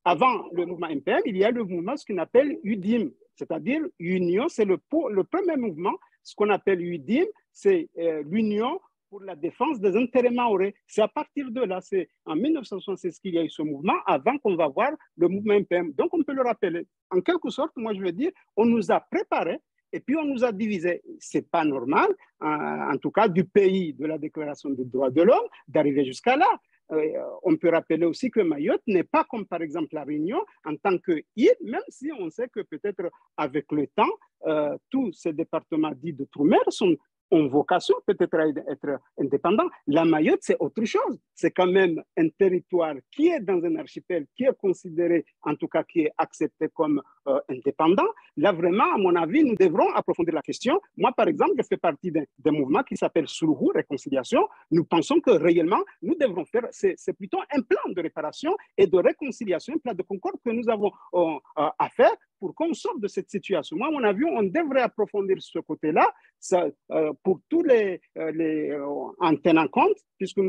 Avant le mouvement MPM, il y a le mouvement, ce qu'on appelle UDIM, c'est-à-dire Union, c'est le premier mouvement. Ce qu'on appelle UDIM, c'est l'Union pour la défense des intérêts mahorais. C'est à partir de là, c'est en 1976 qu'il y a eu ce mouvement, avant qu'on va voir le mouvement MPM. Donc, on peut le rappeler. En quelque sorte, moi, je veux dire, on nous a préparés et puis on nous a divisés. Ce n'est pas normal, en tout cas, du pays de la Déclaration des droits de l'homme, d'arriver jusqu'à là. On peut rappeler aussi que Mayotte n'est pas comme par exemple la Réunion en tant qu'île, même si on sait que peut-être avec le temps, tous ces départements dits d'outre-mer ont vocation peut-être à être indépendants. La Mayotte, c'est autre chose. C'est quand même un territoire qui est dans un archipel, qui est considéré, en tout cas qui est accepté comme indépendant. Là, vraiment, à mon avis, nous devrons approfondir la question. Moi, par exemple, je fais partie d'un mouvement qui s'appelle Sulhu, Réconciliation. Nous pensons que réellement, nous devrons faire, c'est plutôt un plan de réparation et de réconciliation, un plan de concorde que nous avons à faire pour qu'on sorte de cette situation. Moi, à mon avis, on devrait approfondir ce côté-là pour tous en tenant compte, puisque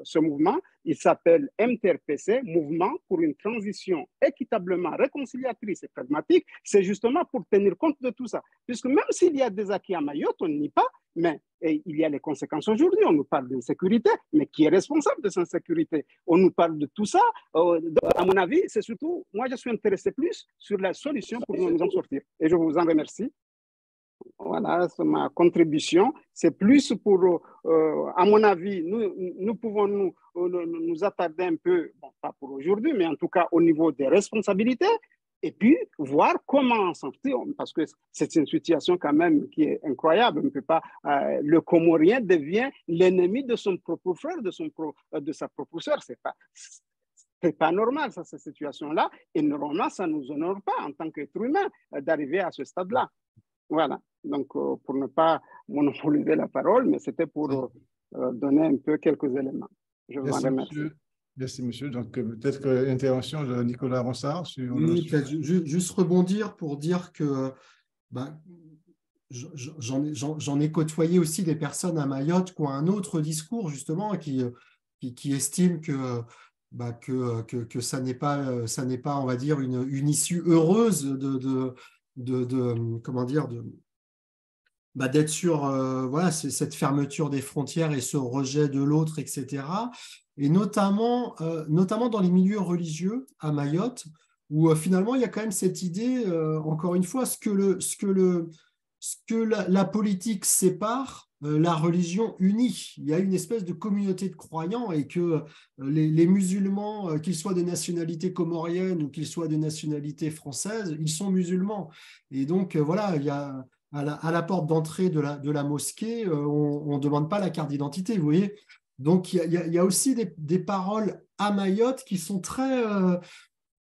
ce mouvement, il s'appelle MTRPC, Mouvement pour une transition équitablement réconciliatrice et pragmatique. C'est justement pour tenir compte de tout ça. Puisque même s'il y a des acquis à Mayotte, on n'y pas, mais il y a les conséquences aujourd'hui. On nous parle d'insécurité, mais qui est responsable de cette insécurité? On nous parle de tout ça. À mon avis, c'est surtout, moi, je suis intéressé plus sur la solution pour nous en sortir. Et je vous en remercie. Voilà, c'est ma contribution. C'est plus pour, à mon avis, nous pouvons nous attarder un peu, bon, pas pour aujourd'hui, mais en tout cas au niveau des responsabilités, et puis voir comment en sortir, parce que c'est une situation quand même qui est incroyable. On ne peut pas, le Comorien devient l'ennemi de son propre frère, de sa propre sœur. C'est pas normal, ça, cette situation-là. Et normalement, ça ne nous honore pas en tant qu'être humain d'arriver à ce stade-là. Voilà. Donc, pour ne pas monopoliser la parole, mais c'était pour donner un peu quelques éléments. Je vous en remercie. Monsieur. Merci, monsieur. Donc, peut-être l'intervention de Nicolas Ronsard sur oui, peut-être juste rebondir pour dire que bah, j'en ai côtoyé aussi des personnes à Mayotte qui ont un autre discours, justement, qui estiment que ça n'est pas, on va dire, une issue heureuse comment dire, d'être sur voilà, cette fermeture des frontières et ce rejet de l'autre, etc. Et notamment dans les milieux religieux à Mayotte, où finalement il y a quand même cette idée, encore une fois, ce que la politique sépare, la religion unit. Il y a une espèce de communauté de croyants et que les musulmans, qu'ils soient de nationalité comorienne ou qu'ils soient de nationalité française, ils sont musulmans. Et donc, voilà, il y a à la porte d'entrée de la mosquée, on ne demande pas la carte d'identité, vous voyez. Donc, il y a aussi des paroles à Mayotte qui sont très,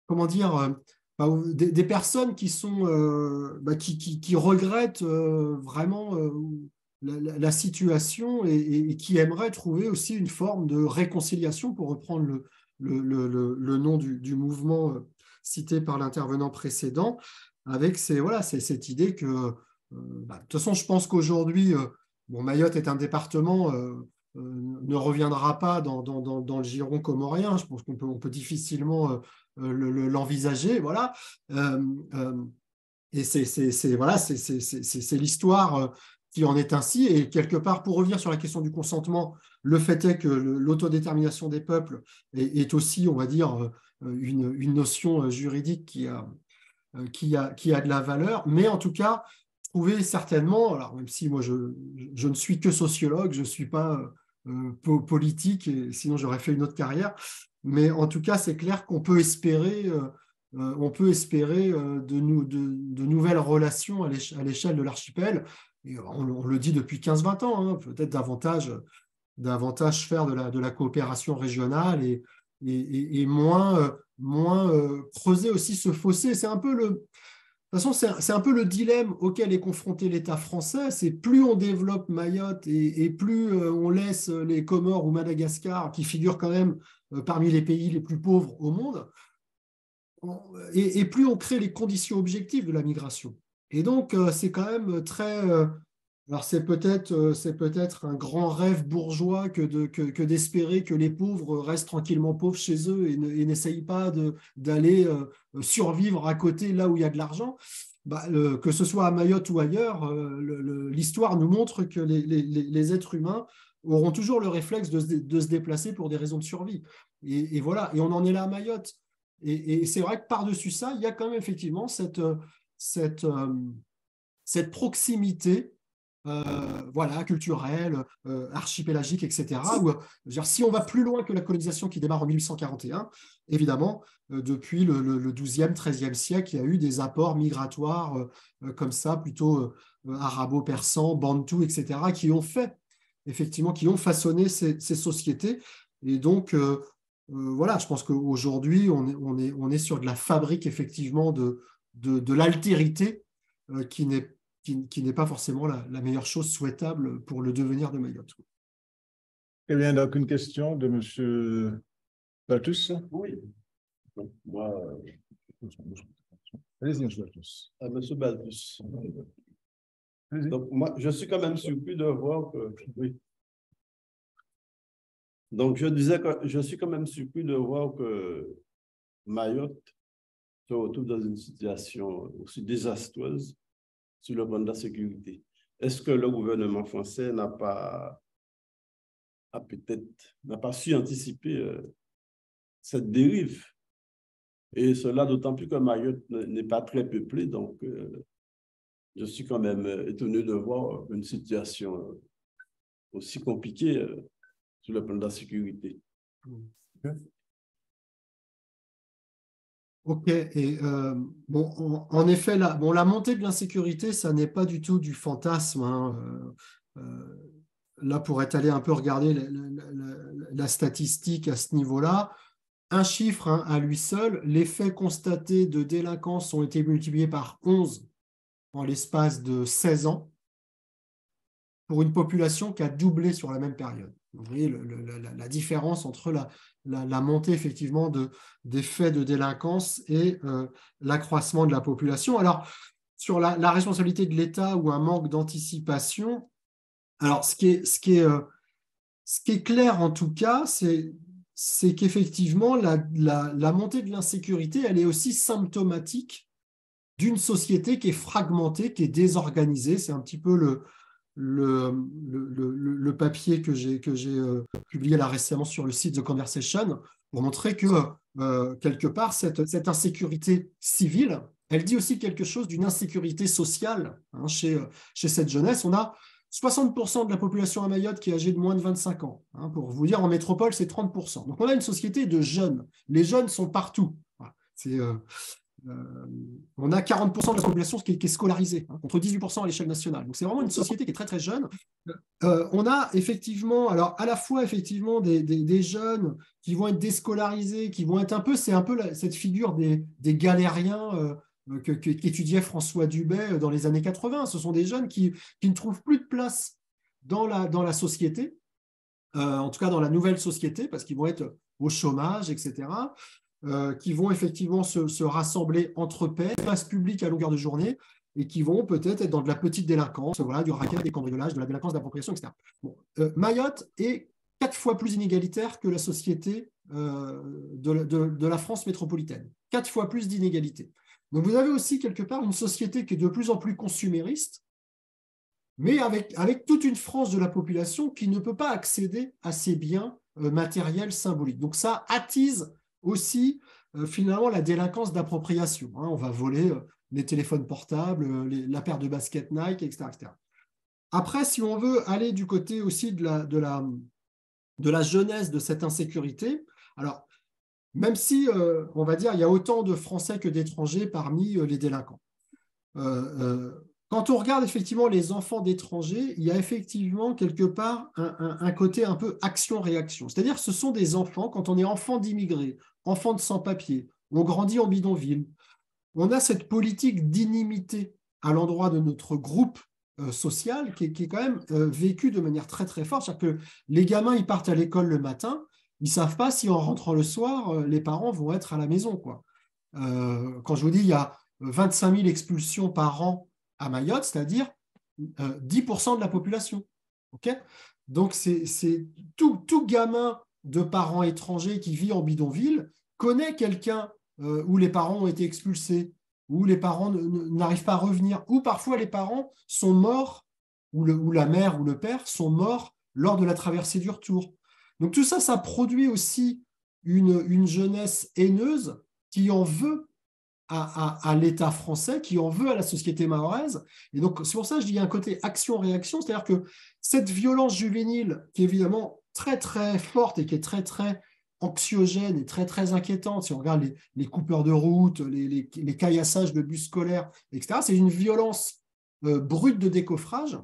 comment dire, des personnes qui sont qui regrettent vraiment la situation et qui aimeraient trouver aussi une forme de réconciliation, pour reprendre le nom du mouvement cité par l'intervenant précédent, avec cette idée que de toute façon, je pense qu'aujourd'hui, Mayotte est un département, ne reviendra pas dans le giron comorien. Je pense qu'on peut difficilement l'envisager. Voilà. Et c'est l'histoire qui en est ainsi. Et quelque part, pour revenir sur la question du consentement, le fait est que l'autodétermination des peuples est aussi, on va dire, une notion juridique qui a de la valeur. Mais en tout cas, trouver certainement, alors même si moi je ne suis que sociologue, je ne suis pas politique, et sinon j'aurais fait une autre carrière, mais en tout cas c'est clair qu'on peut espérer, de nouvelles relations à l'échelle de l'archipel, et on le dit depuis 15-20 ans, hein, peut-être davantage faire de la coopération régionale et moins creuser aussi ce fossé. C'est un peu de toute façon, c'est un peu le dilemme auquel est confronté l'État français. C'est plus on développe Mayotte et plus on laisse les Comores ou Madagascar, qui figurent quand même parmi les pays les plus pauvres au monde, et plus on crée les conditions objectives de la migration. Et donc, c'est quand même très... alors, c'est peut-être un grand rêve bourgeois que d'espérer que les pauvres restent tranquillement pauvres chez eux et n'essayent pas d'aller survivre à côté là où il y a de l'argent. Que ce soit à Mayotte ou ailleurs, l'histoire nous montre que les êtres humains auront toujours le réflexe de se déplacer pour des raisons de survie. Et voilà, et on en est là à Mayotte. Et c'est vrai que par-dessus ça, il y a quand même effectivement cette proximité culturelle, archipélagique, etc. Où, si on va plus loin que la colonisation qui démarre en 1841, évidemment, depuis le 12e, 13e siècle, il y a eu des apports migratoires comme ça, plutôt arabo-persans, bantous, etc., qui ont façonné ces sociétés. Et donc, je pense qu'aujourd'hui, on est sur de la fabrique, effectivement, de l'altérité qui n'est pas forcément la meilleure chose souhaitable pour le devenir de Mayotte. Eh bien, donc, une question de M. Baltus. Oui. Donc, moi, allez-y, M. Baltus. M. Baltus. Donc, moi, je suis quand même surpris de voir que... Oui. Donc, je disais que je suis quand même surpris de voir que Mayotte se retrouve dans une situation aussi désastreuse sur le plan de la sécurité. Est-ce que le gouvernement français n'a pas su anticiper cette dérive? Et cela d'autant plus que Mayotte n'est pas très peuplée, donc je suis quand même étonné de voir une situation aussi compliquée sur le plan de la sécurité. Ok, et bon, en effet, la montée de l'insécurité, ça n'est pas du tout du fantasme, hein. Là, pour être allé un peu regarder la statistique à ce niveau-là, un chiffre, hein, à lui seul, les faits constatés de délinquance ont été multipliés par 11 en l'espace de 16 ans, pour une population qui a doublé sur la même période. Vous voyez la différence entre la montée effectivement des faits de délinquance et l'accroissement de la population. Alors, sur la responsabilité de l'État ou un manque d'anticipation, alors ce qui est clair en tout cas, c'est qu'effectivement, la montée de l'insécurité, elle est aussi symptomatique d'une société qui est fragmentée, qui est désorganisée. C'est un petit peu le papier que j'ai publié là récemment sur le site The Conversation pour montrer que quelque part, cette insécurité civile, elle dit aussi quelque chose d'une insécurité sociale, hein, chez cette jeunesse. On a 60% de la population à Mayotte qui est âgée de moins de 25 ans. Hein, pour vous dire, en métropole, c'est 30%. Donc, on a une société de jeunes. Les jeunes sont partout. Voilà. On a 40% de la population qui est scolarisée, hein, contre 18% à l'échelle nationale. Donc, c'est vraiment une société qui est très, très jeune. On a effectivement, alors à la fois effectivement des jeunes qui vont être déscolarisés, qui vont être un peu, c'est un peu cette figure des galériens qu'étudiait François Dubay dans les années 80. Ce sont des jeunes qui ne trouvent plus de place dans la société, en tout cas dans la nouvelle société, parce qu'ils vont être au chômage, etc., qui vont effectivement se rassembler entre pairs, place publique à longueur de journée, et qui vont peut-être être dans de la petite délinquance, voilà, du racket, des cambriolages, de la délinquance d'appropriation, etc. Bon, Mayotte est 4 fois plus inégalitaire que la société de la France métropolitaine. 4 fois plus d'inégalités. Donc vous avez aussi quelque part une société qui est de plus en plus consumériste, mais avec toute une frange de la population qui ne peut pas accéder à ces biens matériels symboliques. Donc ça attise aussi finalement la délinquance d'appropriation. Hein, on va voler les téléphones portables, la paire de baskets Nike, etc., etc. Après, si on veut aller du côté aussi de la jeunesse de cette insécurité, alors même si, on va dire, il y a autant de Français que d'étrangers parmi les délinquants. Quand on regarde effectivement les enfants d'étrangers, il y a effectivement quelque part un côté un peu action-réaction. C'est-à-dire ce sont des enfants, quand on est enfant d'immigrés, enfant de sans-papiers, on grandit en bidonville, on a cette politique d'inimité à l'endroit de notre groupe social qui est quand même vécu de manière très très forte. C'est-à-dire que les gamins, ils partent à l'école le matin, ils ne savent pas si en rentrant le soir, les parents vont être à la maison, quoi. Quand je vous dis il y a 25 000 expulsions par an à Mayotte, c'est-à-dire 10% de la population. Okay, donc, c'est tout gamin de parents étrangers qui vit en bidonville connaît quelqu'un où les parents ont été expulsés, où les parents n'arrivent pas à revenir, où parfois les parents sont morts, ou la mère ou le père sont morts lors de la traversée du retour. Donc tout ça, ça produit aussi une jeunesse haineuse qui en veut à l'État français, qui en veut à la société mahoraise. Et donc, c'est pour ça que je dis qu'il y a un côté action-réaction, c'est-à-dire que cette violence juvénile, qui est évidemment très, très forte et qui est très, très anxiogène et très, très inquiétante, si on regarde les coupeurs de route, les caillassages de bus scolaires, etc., c'est une violence brute de décoffrage.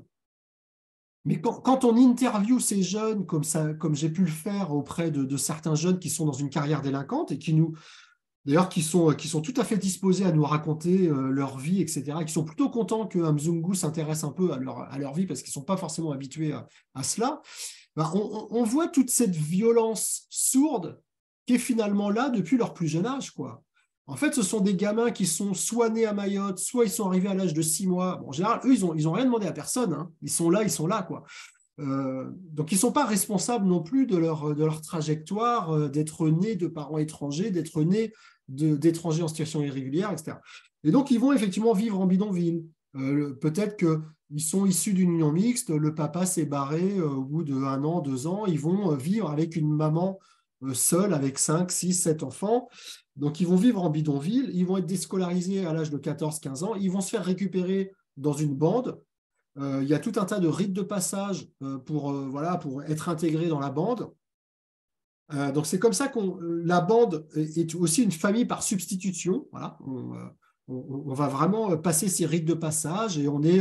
Mais quand on interviewe ces jeunes, comme j'ai pu le faire auprès de certains jeunes qui sont dans une carrière délinquante et d'ailleurs, qui sont tout à fait disposés à nous raconter leur vie, etc., et qui sont plutôt contents qu'un Mzungu s'intéresse un peu à leur vie parce qu'ils ne sont pas forcément habitués à cela, ben, on voit toute cette violence sourde qui est finalement là depuis leur plus jeune âge, quoi. En fait, ce sont des gamins qui sont soit nés à Mayotte, soit ils sont arrivés à l'âge de 6 mois. Bon, en général, eux, ils ont rien demandé à personne, hein. Ils sont là, quoi. Donc, ils ne sont pas responsables non plus de leur trajectoire, d'être nés de parents étrangers, d'être nés d'étrangers en situation irrégulière, etc. Et donc, ils vont effectivement vivre en bidonville. Peut-être qu'ils sont issus d'une union mixte, le papa s'est barré au bout d'1 an, 2 ans, ils vont vivre avec une maman seule, avec 5, 6, 7 enfants. Donc, ils vont vivre en bidonville, ils vont être déscolarisés à l'âge de 14-15 ans, ils vont se faire récupérer dans une bande. Il y a tout un tas de rites de passage pour être intégrés dans la bande. Donc, c'est comme ça que la bande est aussi une famille par substitution. Voilà. On va vraiment passer ces rites de passage et on est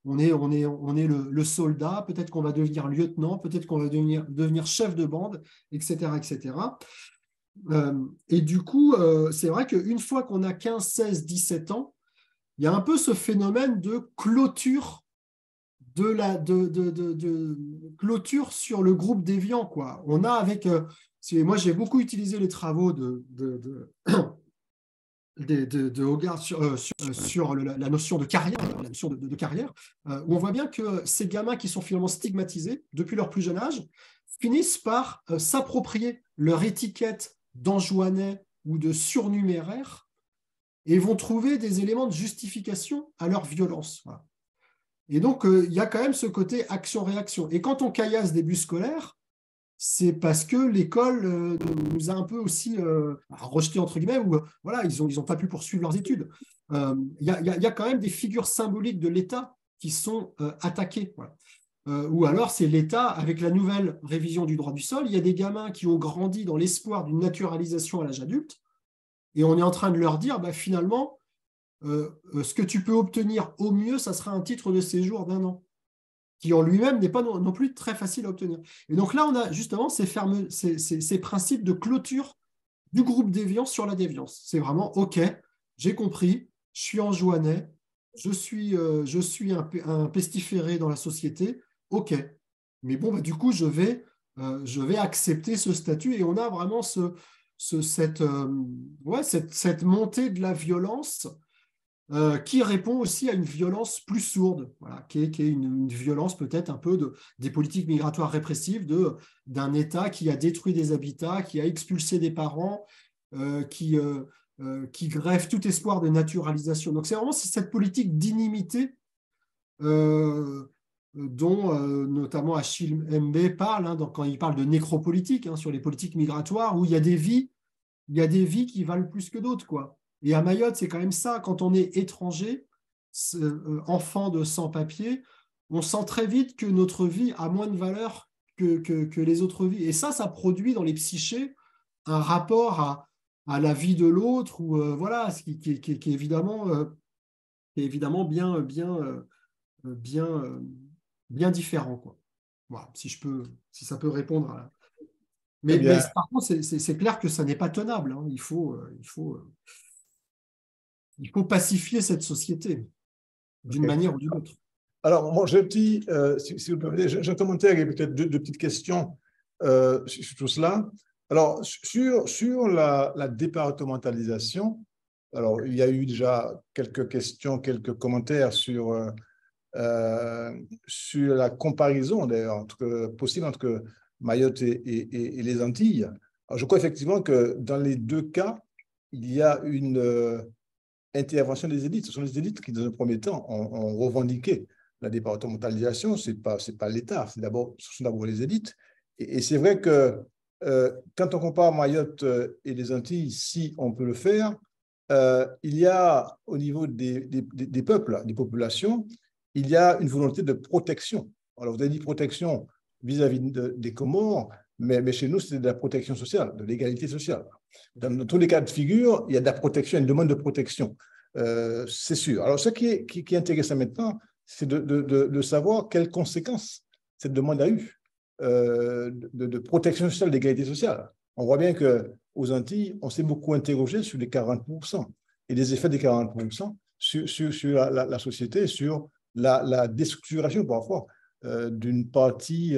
le soldat. Peut-être qu'on va devenir lieutenant, peut-être qu'on va devenir chef de bande, etc., etc. Et du coup, c'est vrai qu'une fois qu'on a 15, 16, 17 ans, il y a un peu ce phénomène de clôture clôture sur le groupe déviant, quoi. On a moi j'ai beaucoup utilisé les travaux de Hogarth sur la notion de carrière, la notion de carrière, où on voit bien que ces gamins qui sont finalement stigmatisés depuis leur plus jeune âge finissent par s'approprier leur étiquette d'enjouanais ou de surnuméraire et vont trouver des éléments de justification à leur violence. Voilà. Et donc, il y a quand même ce côté action-réaction. Et quand on caillasse des bus scolaires, c'est parce que l'école nous a un peu aussi rejetés, entre guillemets, ou voilà, ils ont pas pu poursuivre leurs études. Il y a quand même des figures symboliques de l'État qui sont attaquées. Voilà. Ou alors, c'est l'État, avec la nouvelle révision du droit du sol, il y a des gamins qui ont grandi dans l'espoir d'une naturalisation à l'âge adulte, et on est en train de leur dire, bah, finalement, ce que tu peux obtenir au mieux, ça sera un titre de séjour d'1 an, qui en lui-même n'est pas non plus très facile à obtenir. Et donc là, on a justement ces principes de clôture du groupe déviant sur la déviance. C'est vraiment, OK, j'ai compris, je suis enjouanais, je suis un pestiféré dans la société, OK. Mais bon, bah, du coup, je vais accepter ce statut et on a vraiment cette montée de la violence qui répond aussi à une violence plus sourde, voilà, qui est une violence peut-être un peu des politiques migratoires répressives d'un État qui a détruit des habitats, qui a expulsé des parents, qui grève tout espoir de naturalisation. Donc c'est vraiment cette politique d'inimité dont notamment Achille Mbé parle, hein, quand il parle de nécropolitique, hein, sur les politiques migratoires, où il y a des vies qui valent plus que d'autres, quoi. Et à Mayotte, c'est quand même ça. Quand on est étranger, enfant de sans-papiers, on sent très vite que notre vie a moins de valeur que les autres vies. Et ça produit dans les psychés un rapport à la vie de l'autre, ou voilà, qui est évidemment bien différent, quoi. Voilà, si ça peut répondre à... Mais par contre, c'est clair que ça n'est pas tenable, hein. Il faut pacifier cette société d'une manière ou d'une autre. Alors, moi, si vous permettez, j'ai un commentaire et peut-être deux petites questions sur tout cela. Alors, sur la départementalisation, alors, il y a eu déjà quelques questions, quelques commentaires sur la comparaison, d'ailleurs, possible entre Mayotte et les Antilles. Alors, je crois effectivement que dans les deux cas, il y a une intervention des élites. Ce sont les élites qui, dans un premier temps, ont revendiqué la départementalisation. Ce sont pas l'État, ce sont d'abord les élites. Et c'est vrai que quand on compare Mayotte et les Antilles, si on peut le faire, il y a au niveau des peuples, des populations, il y a une volonté de protection. Alors, vous avez dit protection vis-à-vis des Comores, mais chez nous, c'est de la protection sociale, de l'égalité sociale. Dans tous les cas de figure, il y a de la protection, une demande de protection, c'est sûr. Alors, ce qui est intéressant maintenant, c'est de savoir quelles conséquences cette demande a eu de protection sociale, d'égalité sociale. On voit bien qu'aux Antilles, on s'est beaucoup interrogé sur les 40% et les effets des 40% sur la société, sur la déstructuration parfois d'une partie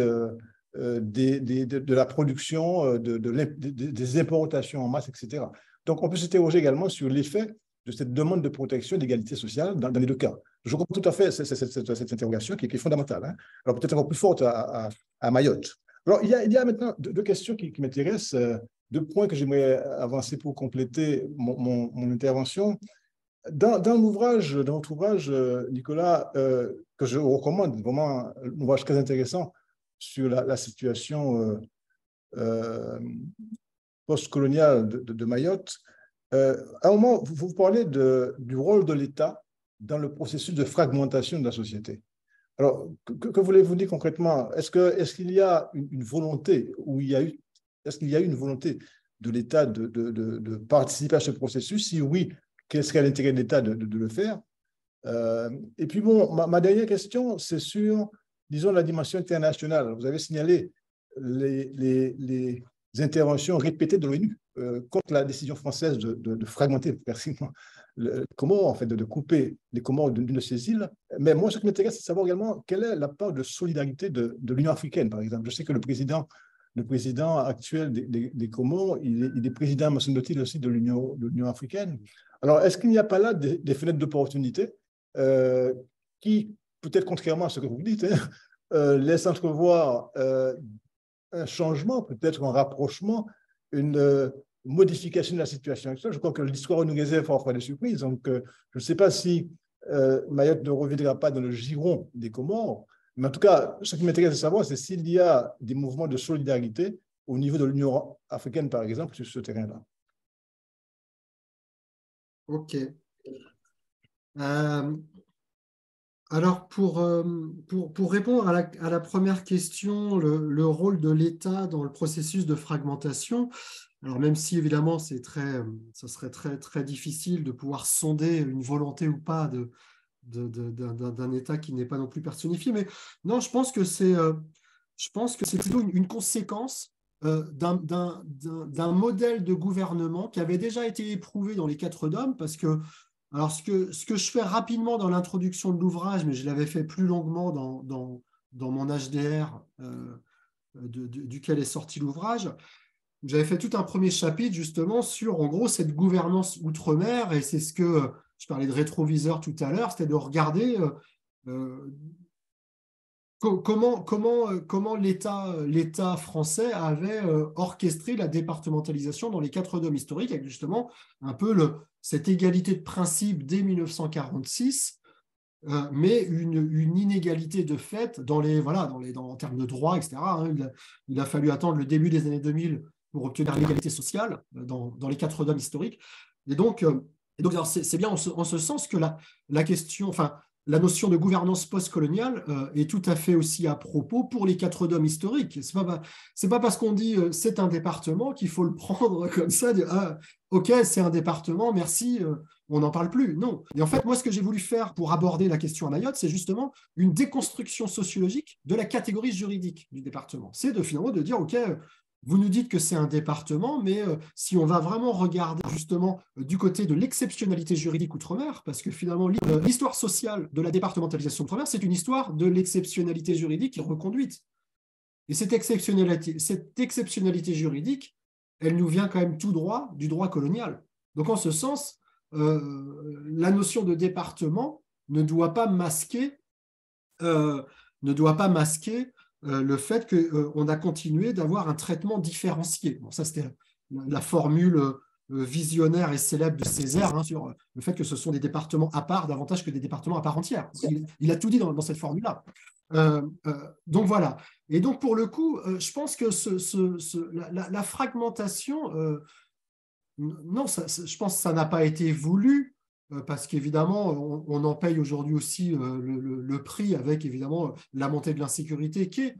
de la production, des importations en masse, etc. Donc, on peut s'interroger également sur l'effet de cette demande de protection d'égalité sociale dans les deux cas. Je comprends tout à fait cette interrogation qui est fondamentale, hein. Alors, peut-être encore plus forte à Mayotte. Alors, il y a maintenant deux questions qui m'intéressent, deux points que j'aimerais avancer pour compléter mon intervention. Dans votre ouvrage, Nicolas, que je vous recommande, vraiment un ouvrage très intéressant sur la situation post-coloniale de Mayotte, à un moment, vous parlez du rôle de l'État dans le processus de fragmentation de la société. Alors, que voulez-vous dire concrètement? Est-ce qu'il y a une volonté, ou il y a eu est-ce qu'il y a eu une volonté de l'État de participer à ce processus? Si oui, quel serait l'intérêt de l'État de le faire? Et puis, bon, ma dernière question, c'est sur, disons, la dimension internationale. Vous avez signalé les interventions répétées de l'ONU contre la décision française de fragmenter le Comores, en fait, de couper les Comores d'une de ces îles. Mais moi, ce qui m'intéresse, c'est de savoir également quelle est la part de solidarité de l'Union africaine, par exemple. Je sais que le président actuel des Comores, il est président, me semble-t-il, aussi de l'Union africaine. Alors, est-ce qu'il n'y a pas là des fenêtres d'opportunité qui, peut-être contrairement à ce que vous dites, laissent entrevoir un changement, peut-être un rapprochement, une modification de la situation actuelle? Je crois que l'histoire nous réserve parfois des surprises. Donc, je ne sais pas si Mayotte ne reviendra pas dans le giron des Comores. Mais en tout cas, ce qui m'intéresse de savoir, c'est s'il y a des mouvements de solidarité au niveau de l'Union africaine, par exemple, sur ce terrain-là. OK. Alors, pour répondre à la première question, le rôle de l'État dans le processus de fragmentation, alors même si évidemment ça serait très, très difficile de pouvoir sonder une volonté ou pas d'un État qui n'est pas non plus personnifié, mais non, je pense que c'est plutôt une conséquence d'un modèle de gouvernement qui avait déjà été éprouvé dans les 4 DOM, parce que alors, ce que je fais rapidement dans l'introduction de l'ouvrage, mais je l'avais fait plus longuement dans mon HDR duquel est sorti l'ouvrage, j'avais fait tout un premier chapitre justement sur, en gros, cette gouvernance outre-mer, et c'est ce que je parlais de rétroviseur tout à l'heure, c'était de regarder comment l'État français avait orchestré la départementalisation dans les 4 DOM historiques, avec justement un peu cette égalité de principe dès 1946, mais une inégalité de fait en termes de droit, etc. Il a fallu attendre le début des années 2000 pour obtenir l'égalité sociale dans les 4 DOM historiques. Et donc c'est bien en ce sens que la question, enfin, la notion de gouvernance postcoloniale est tout à fait aussi à propos pour les 4 DOM historiques. C'est pas parce qu'on dit c'est un département qu'il faut le prendre comme ça, ok, c'est un département, merci, on n'en parle plus. Non. Et en fait, moi, ce que j'ai voulu faire pour aborder la question à Mayotte, c'est justement une déconstruction sociologique de la catégorie juridique du département. C'est finalement de dire, ok, vous nous dites que c'est un département, mais si on va vraiment regarder justement du côté de l'exceptionnalité juridique outre-mer, parce que finalement l'histoire sociale de la départementalisation outre-mer, c'est une histoire de l'exceptionnalité juridique qui est reconduite. Et cette exceptionnalité juridique, elle nous vient quand même tout droit du droit colonial. Donc en ce sens, la notion de département ne doit pas masquer le fait qu'on a continué d'avoir un traitement différencié. Bon, ça, c'était la formule visionnaire et célèbre de Césaire sur le fait que ce sont des départements à part davantage que des départements à part entière. Il a tout dit dans cette formule-là. Donc voilà. Et donc pour le coup, je pense que la fragmentation, non, je pense que ça n'a pas été voulu, parce qu'évidemment, on en paye aujourd'hui aussi le prix avec évidemment la montée de l'insécurité qui est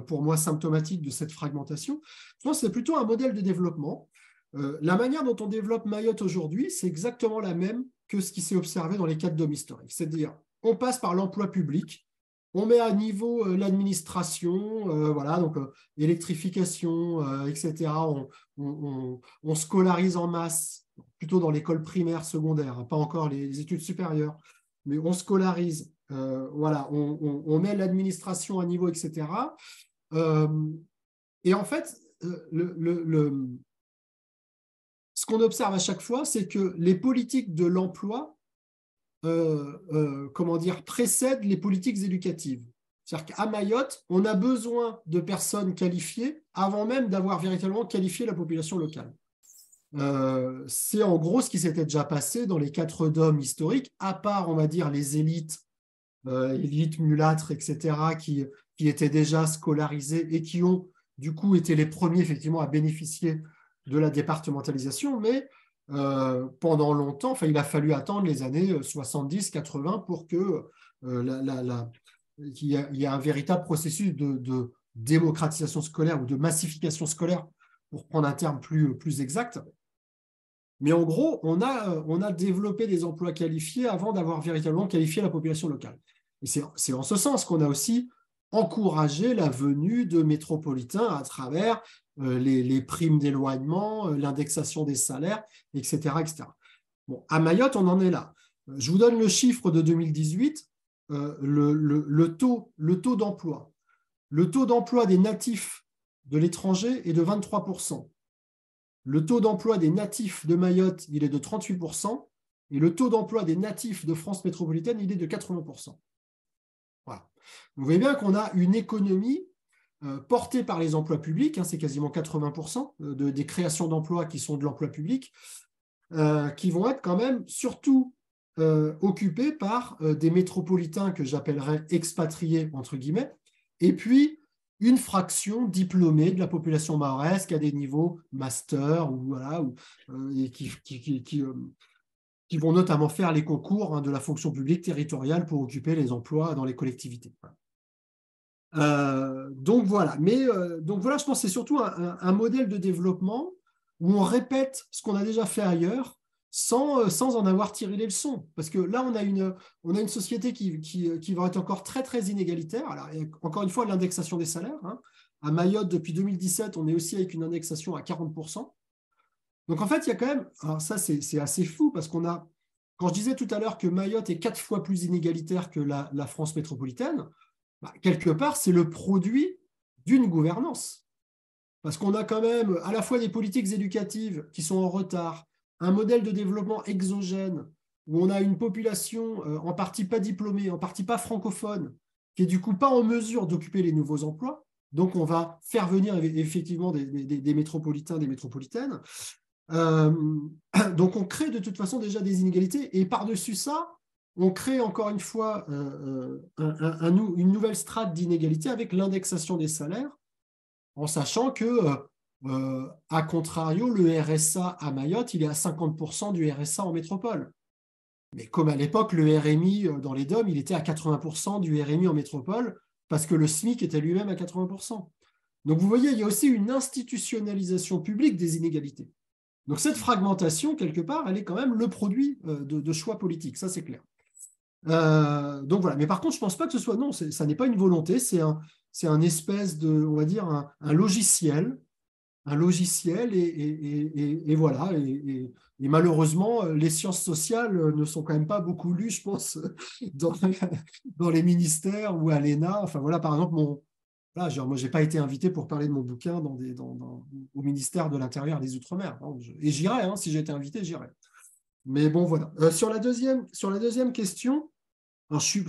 pour moi symptomatique de cette fragmentation. Je pense que c'est plutôt un modèle de développement. La manière dont on développe Mayotte aujourd'hui, c'est exactement la même que ce qui s'est observé dans les 4 DOM historiques. C'est-à-dire, on passe par l'emploi public, on met à niveau l'administration, donc électrification, etc. On scolarise en masse, plutôt dans l'école primaire, secondaire, pas encore les études supérieures, mais on scolarise, on met l'administration à niveau, etc. Et en fait, ce qu'on observe à chaque fois, c'est que les politiques de l'emploi précèdent les politiques éducatives. C'est-à-dire qu'à Mayotte, on a besoin de personnes qualifiées avant même d'avoir véritablement qualifié la population locale. C'est en gros ce qui s'était déjà passé dans les 4 DOM historiques, à part, on va dire, les élites mulâtres, etc., qui étaient déjà scolarisées et qui ont, du coup, été les premiers, effectivement, à bénéficier de la départementalisation, mais pendant longtemps, il a fallu attendre les années 70-80 pour que qu'il y ait un véritable processus de démocratisation scolaire ou de massification scolaire pour prendre un terme plus exact. Mais en gros, on a développé des emplois qualifiés avant d'avoir véritablement qualifié la population locale. Et c'est en ce sens qu'on a aussi encouragé la venue de métropolitains à travers les primes d'éloignement, l'indexation des salaires, etc., etc. Bon, à Mayotte, on en est là. Je vous donne le chiffre de 2018, le taux d'emploi. Le taux d'emploi des natifs de l'étranger est de 23%. Le taux d'emploi des natifs de Mayotte, il est de 38%, et le taux d'emploi des natifs de France métropolitaine, il est de 80%. Voilà. Vous voyez bien qu'on a une économie portée par les emplois publics, c'est quasiment 80% des créations d'emplois qui sont de l'emploi public, qui vont être quand même surtout occupés par des métropolitains que j'appellerais expatriés, entre guillemets, et puis une fraction diplômée de la population mahoraise qui a des niveaux master et qui vont notamment faire les concours de la fonction publique territoriale pour occuper les emplois dans les collectivités. Donc voilà, je pense que c'est surtout un modèle de développement où on répète ce qu'on a déjà fait ailleurs sans en avoir tiré les leçons. Parce que là, on a une société qui va être encore très, très inégalitaire. Alors, encore une fois, l'indexation des salaires. À Mayotte, depuis 2017, on est aussi avec une indexation à 40%. Donc, en fait, il y a quand même… Alors ça, c'est assez fou parce qu'on a… Quand je disais tout à l'heure que Mayotte est 4 fois plus inégalitaire que la France métropolitaine, quelque part, c'est le produit d'une gouvernance. Parce qu'on a quand même à la fois des politiques éducatives qui sont en retard, un modèle de développement exogène où on a une population en partie pas diplômée, en partie pas francophone, qui est du coup pas en mesure d'occuper les nouveaux emplois. Donc, on va faire venir effectivement des métropolitains, des métropolitaines. Donc, on crée de toute façon déjà des inégalités. Et par-dessus ça, on crée encore une fois une nouvelle strate d'inégalité avec l'indexation des salaires, en sachant que à contrario, le RSA à Mayotte, il est à 50% du RSA en métropole. Mais comme à l'époque, le RMI dans les DOM, il était à 80% du RMI en métropole parce que le SMIC était lui-même à 80%. Donc vous voyez, il y a aussi une institutionnalisation publique des inégalités. Donc cette fragmentation, quelque part, elle est quand même le produit de choix politiques, ça c'est clair. Donc voilà, mais par contre, je ne pense pas que ce soit… Non, ça n'est pas une volonté, c'est un espèce de, on va dire, un logiciel et voilà. Et malheureusement, les sciences sociales ne sont quand même pas beaucoup lues, je pense, dans les ministères ou à l'ENA. Enfin voilà, par exemple, moi, je n'ai pas été invité pour parler de mon bouquin au ministère de l'Intérieur et des Outre-mer. Et j'irai, si j'ai été invité, j'irai. Mais bon, voilà. Sur la deuxième question, alors je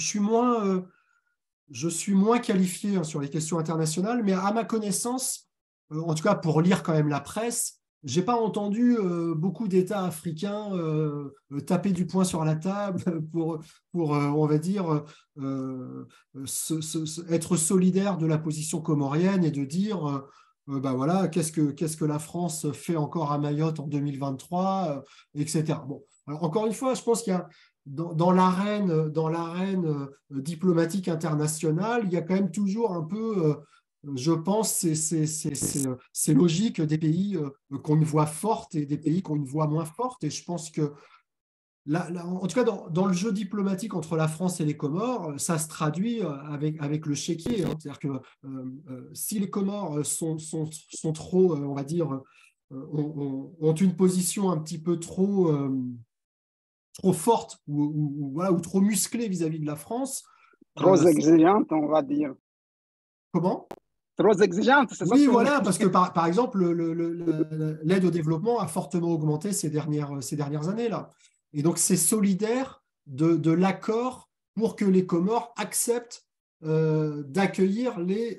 suis moins qualifié sur les questions internationales, mais à ma connaissance, en tout cas pour lire quand même la presse, je n'ai pas entendu beaucoup d'États africains taper du poing sur la table pour on va dire, être solidaire de la position comorienne et de dire voilà, qu'est-ce que la France fait encore à Mayotte en 2023, etc. Bon, alors, encore une fois, je pense qu'il y a dans l'arène diplomatique internationale, il y a quand même toujours un peu, je pense, c'est logique des pays qu'on une voix forte et des pays qu'on une voix moins forte. Et je pense que, en tout cas, dans le jeu diplomatique entre la France et les Comores, ça se traduit avec le chéquier. C'est-à-dire que si les Comores sont trop, on va dire, ont une position un petit peu trop forte ou trop musclée vis-à-vis de la France. Trop exigeante, on va dire. Comment ? Trop exigeante, c'est ça. Oui, voilà, parce que par exemple, l'aide au développement a fortement augmenté ces dernières années-là. Et donc, c'est solidaire de l'accord pour que les Comores acceptent d'accueillir les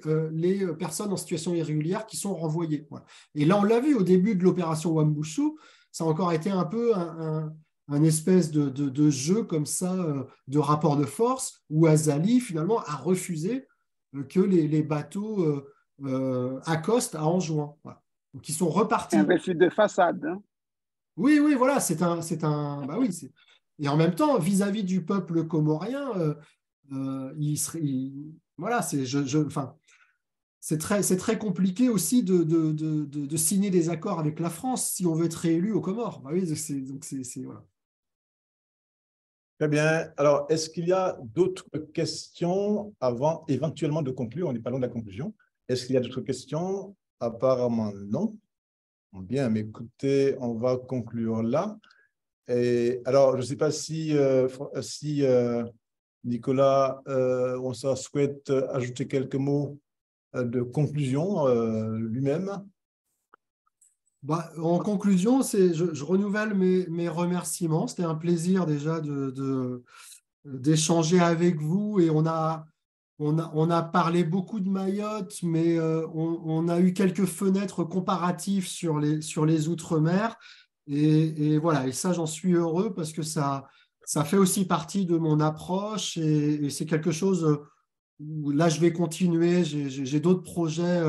personnes en situation irrégulière qui sont renvoyées. Voilà. Et là, on l'a vu au début de l'opération Wambushu, ça a encore été un peu un espèce de jeu comme ça, de rapport de force, où Azali, finalement, a refusé que les bateaux accostent à Anjouan. Voilà. Donc, ils sont repartis. Un refus de façade. Oui, voilà, bah oui, et en même temps, vis-à-vis du peuple comorien, voilà, c'est très compliqué aussi de signer des accords avec la France si on veut être réélu aux Comores. Bah oui, voilà. Très bien. Alors, est-ce qu'il y a d'autres questions avant éventuellement de conclure? On est pas loin de la conclusion. Est-ce qu'il y a d'autres questions? Apparemment, non. Bien, mais écoutez, on va conclure là. Et alors, je ne sais pas si, Nicolas, on souhaite ajouter quelques mots de conclusion lui-même. Bah, en conclusion, je renouvelle mes remerciements. C'était un plaisir déjà d'échanger avec vous et on a parlé beaucoup de Mayotte, mais on a eu quelques fenêtres comparatives sur les Outre-mer. Et voilà, et ça, j'en suis heureux parce que ça fait aussi partie de mon approche et c'est quelque chose où là, je vais continuer. J'ai d'autres projets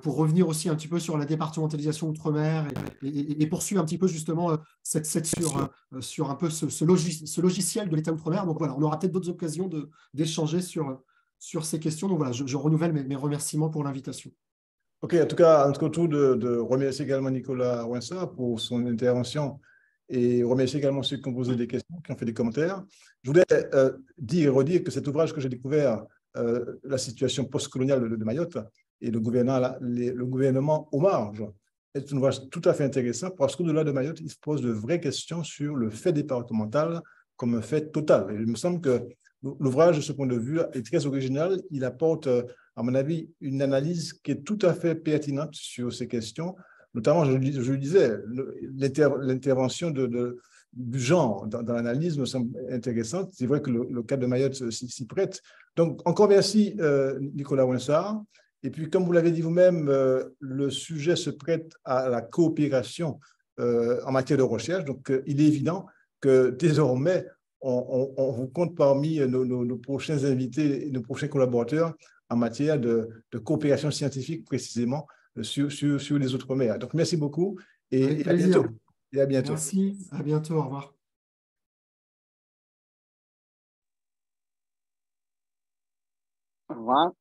pour revenir aussi un petit peu sur la départementalisation outre-mer et poursuivre un petit peu justement sur un peu ce logiciel de l'État outre-mer. Donc voilà, on aura peut-être d'autres occasions d'échanger sur ces questions. Donc voilà, je renouvelle mes remerciements pour l'invitation. OK, en tout cas, à notre tour de remercier également Nicolas Ouinssa pour son intervention et remercier également ceux qui ont posé des questions, qui ont fait des commentaires. Je voulais dire et redire que cet ouvrage que j'ai découvert, la situation postcoloniale de Mayotte et le gouvernement au marge, est un ouvrage tout à fait intéressant parce qu'au-delà de Mayotte, il se pose de vraies questions sur le fait départemental comme un fait total. Et il me semble que l'ouvrage, de ce point de vue, est très original. Il apporte, à mon avis, une analyse qui est tout à fait pertinente sur ces questions. Notamment, je le disais, l'intervention du genre dans l'analyse me semble intéressante. C'est vrai que le cas de Mayotte s'y prête. Donc, encore merci, Nicolas Ouinssa. Et puis, comme vous l'avez dit vous-même, le sujet se prête à la coopération en matière de recherche. Donc, il est évident que désormais, on vous compte parmi nos prochains invités et nos prochains collaborateurs en matière de coopération scientifique, précisément sur les Outre-mer. Donc, merci beaucoup et à bientôt. Et à bientôt. Merci, à bientôt, au revoir. Au revoir.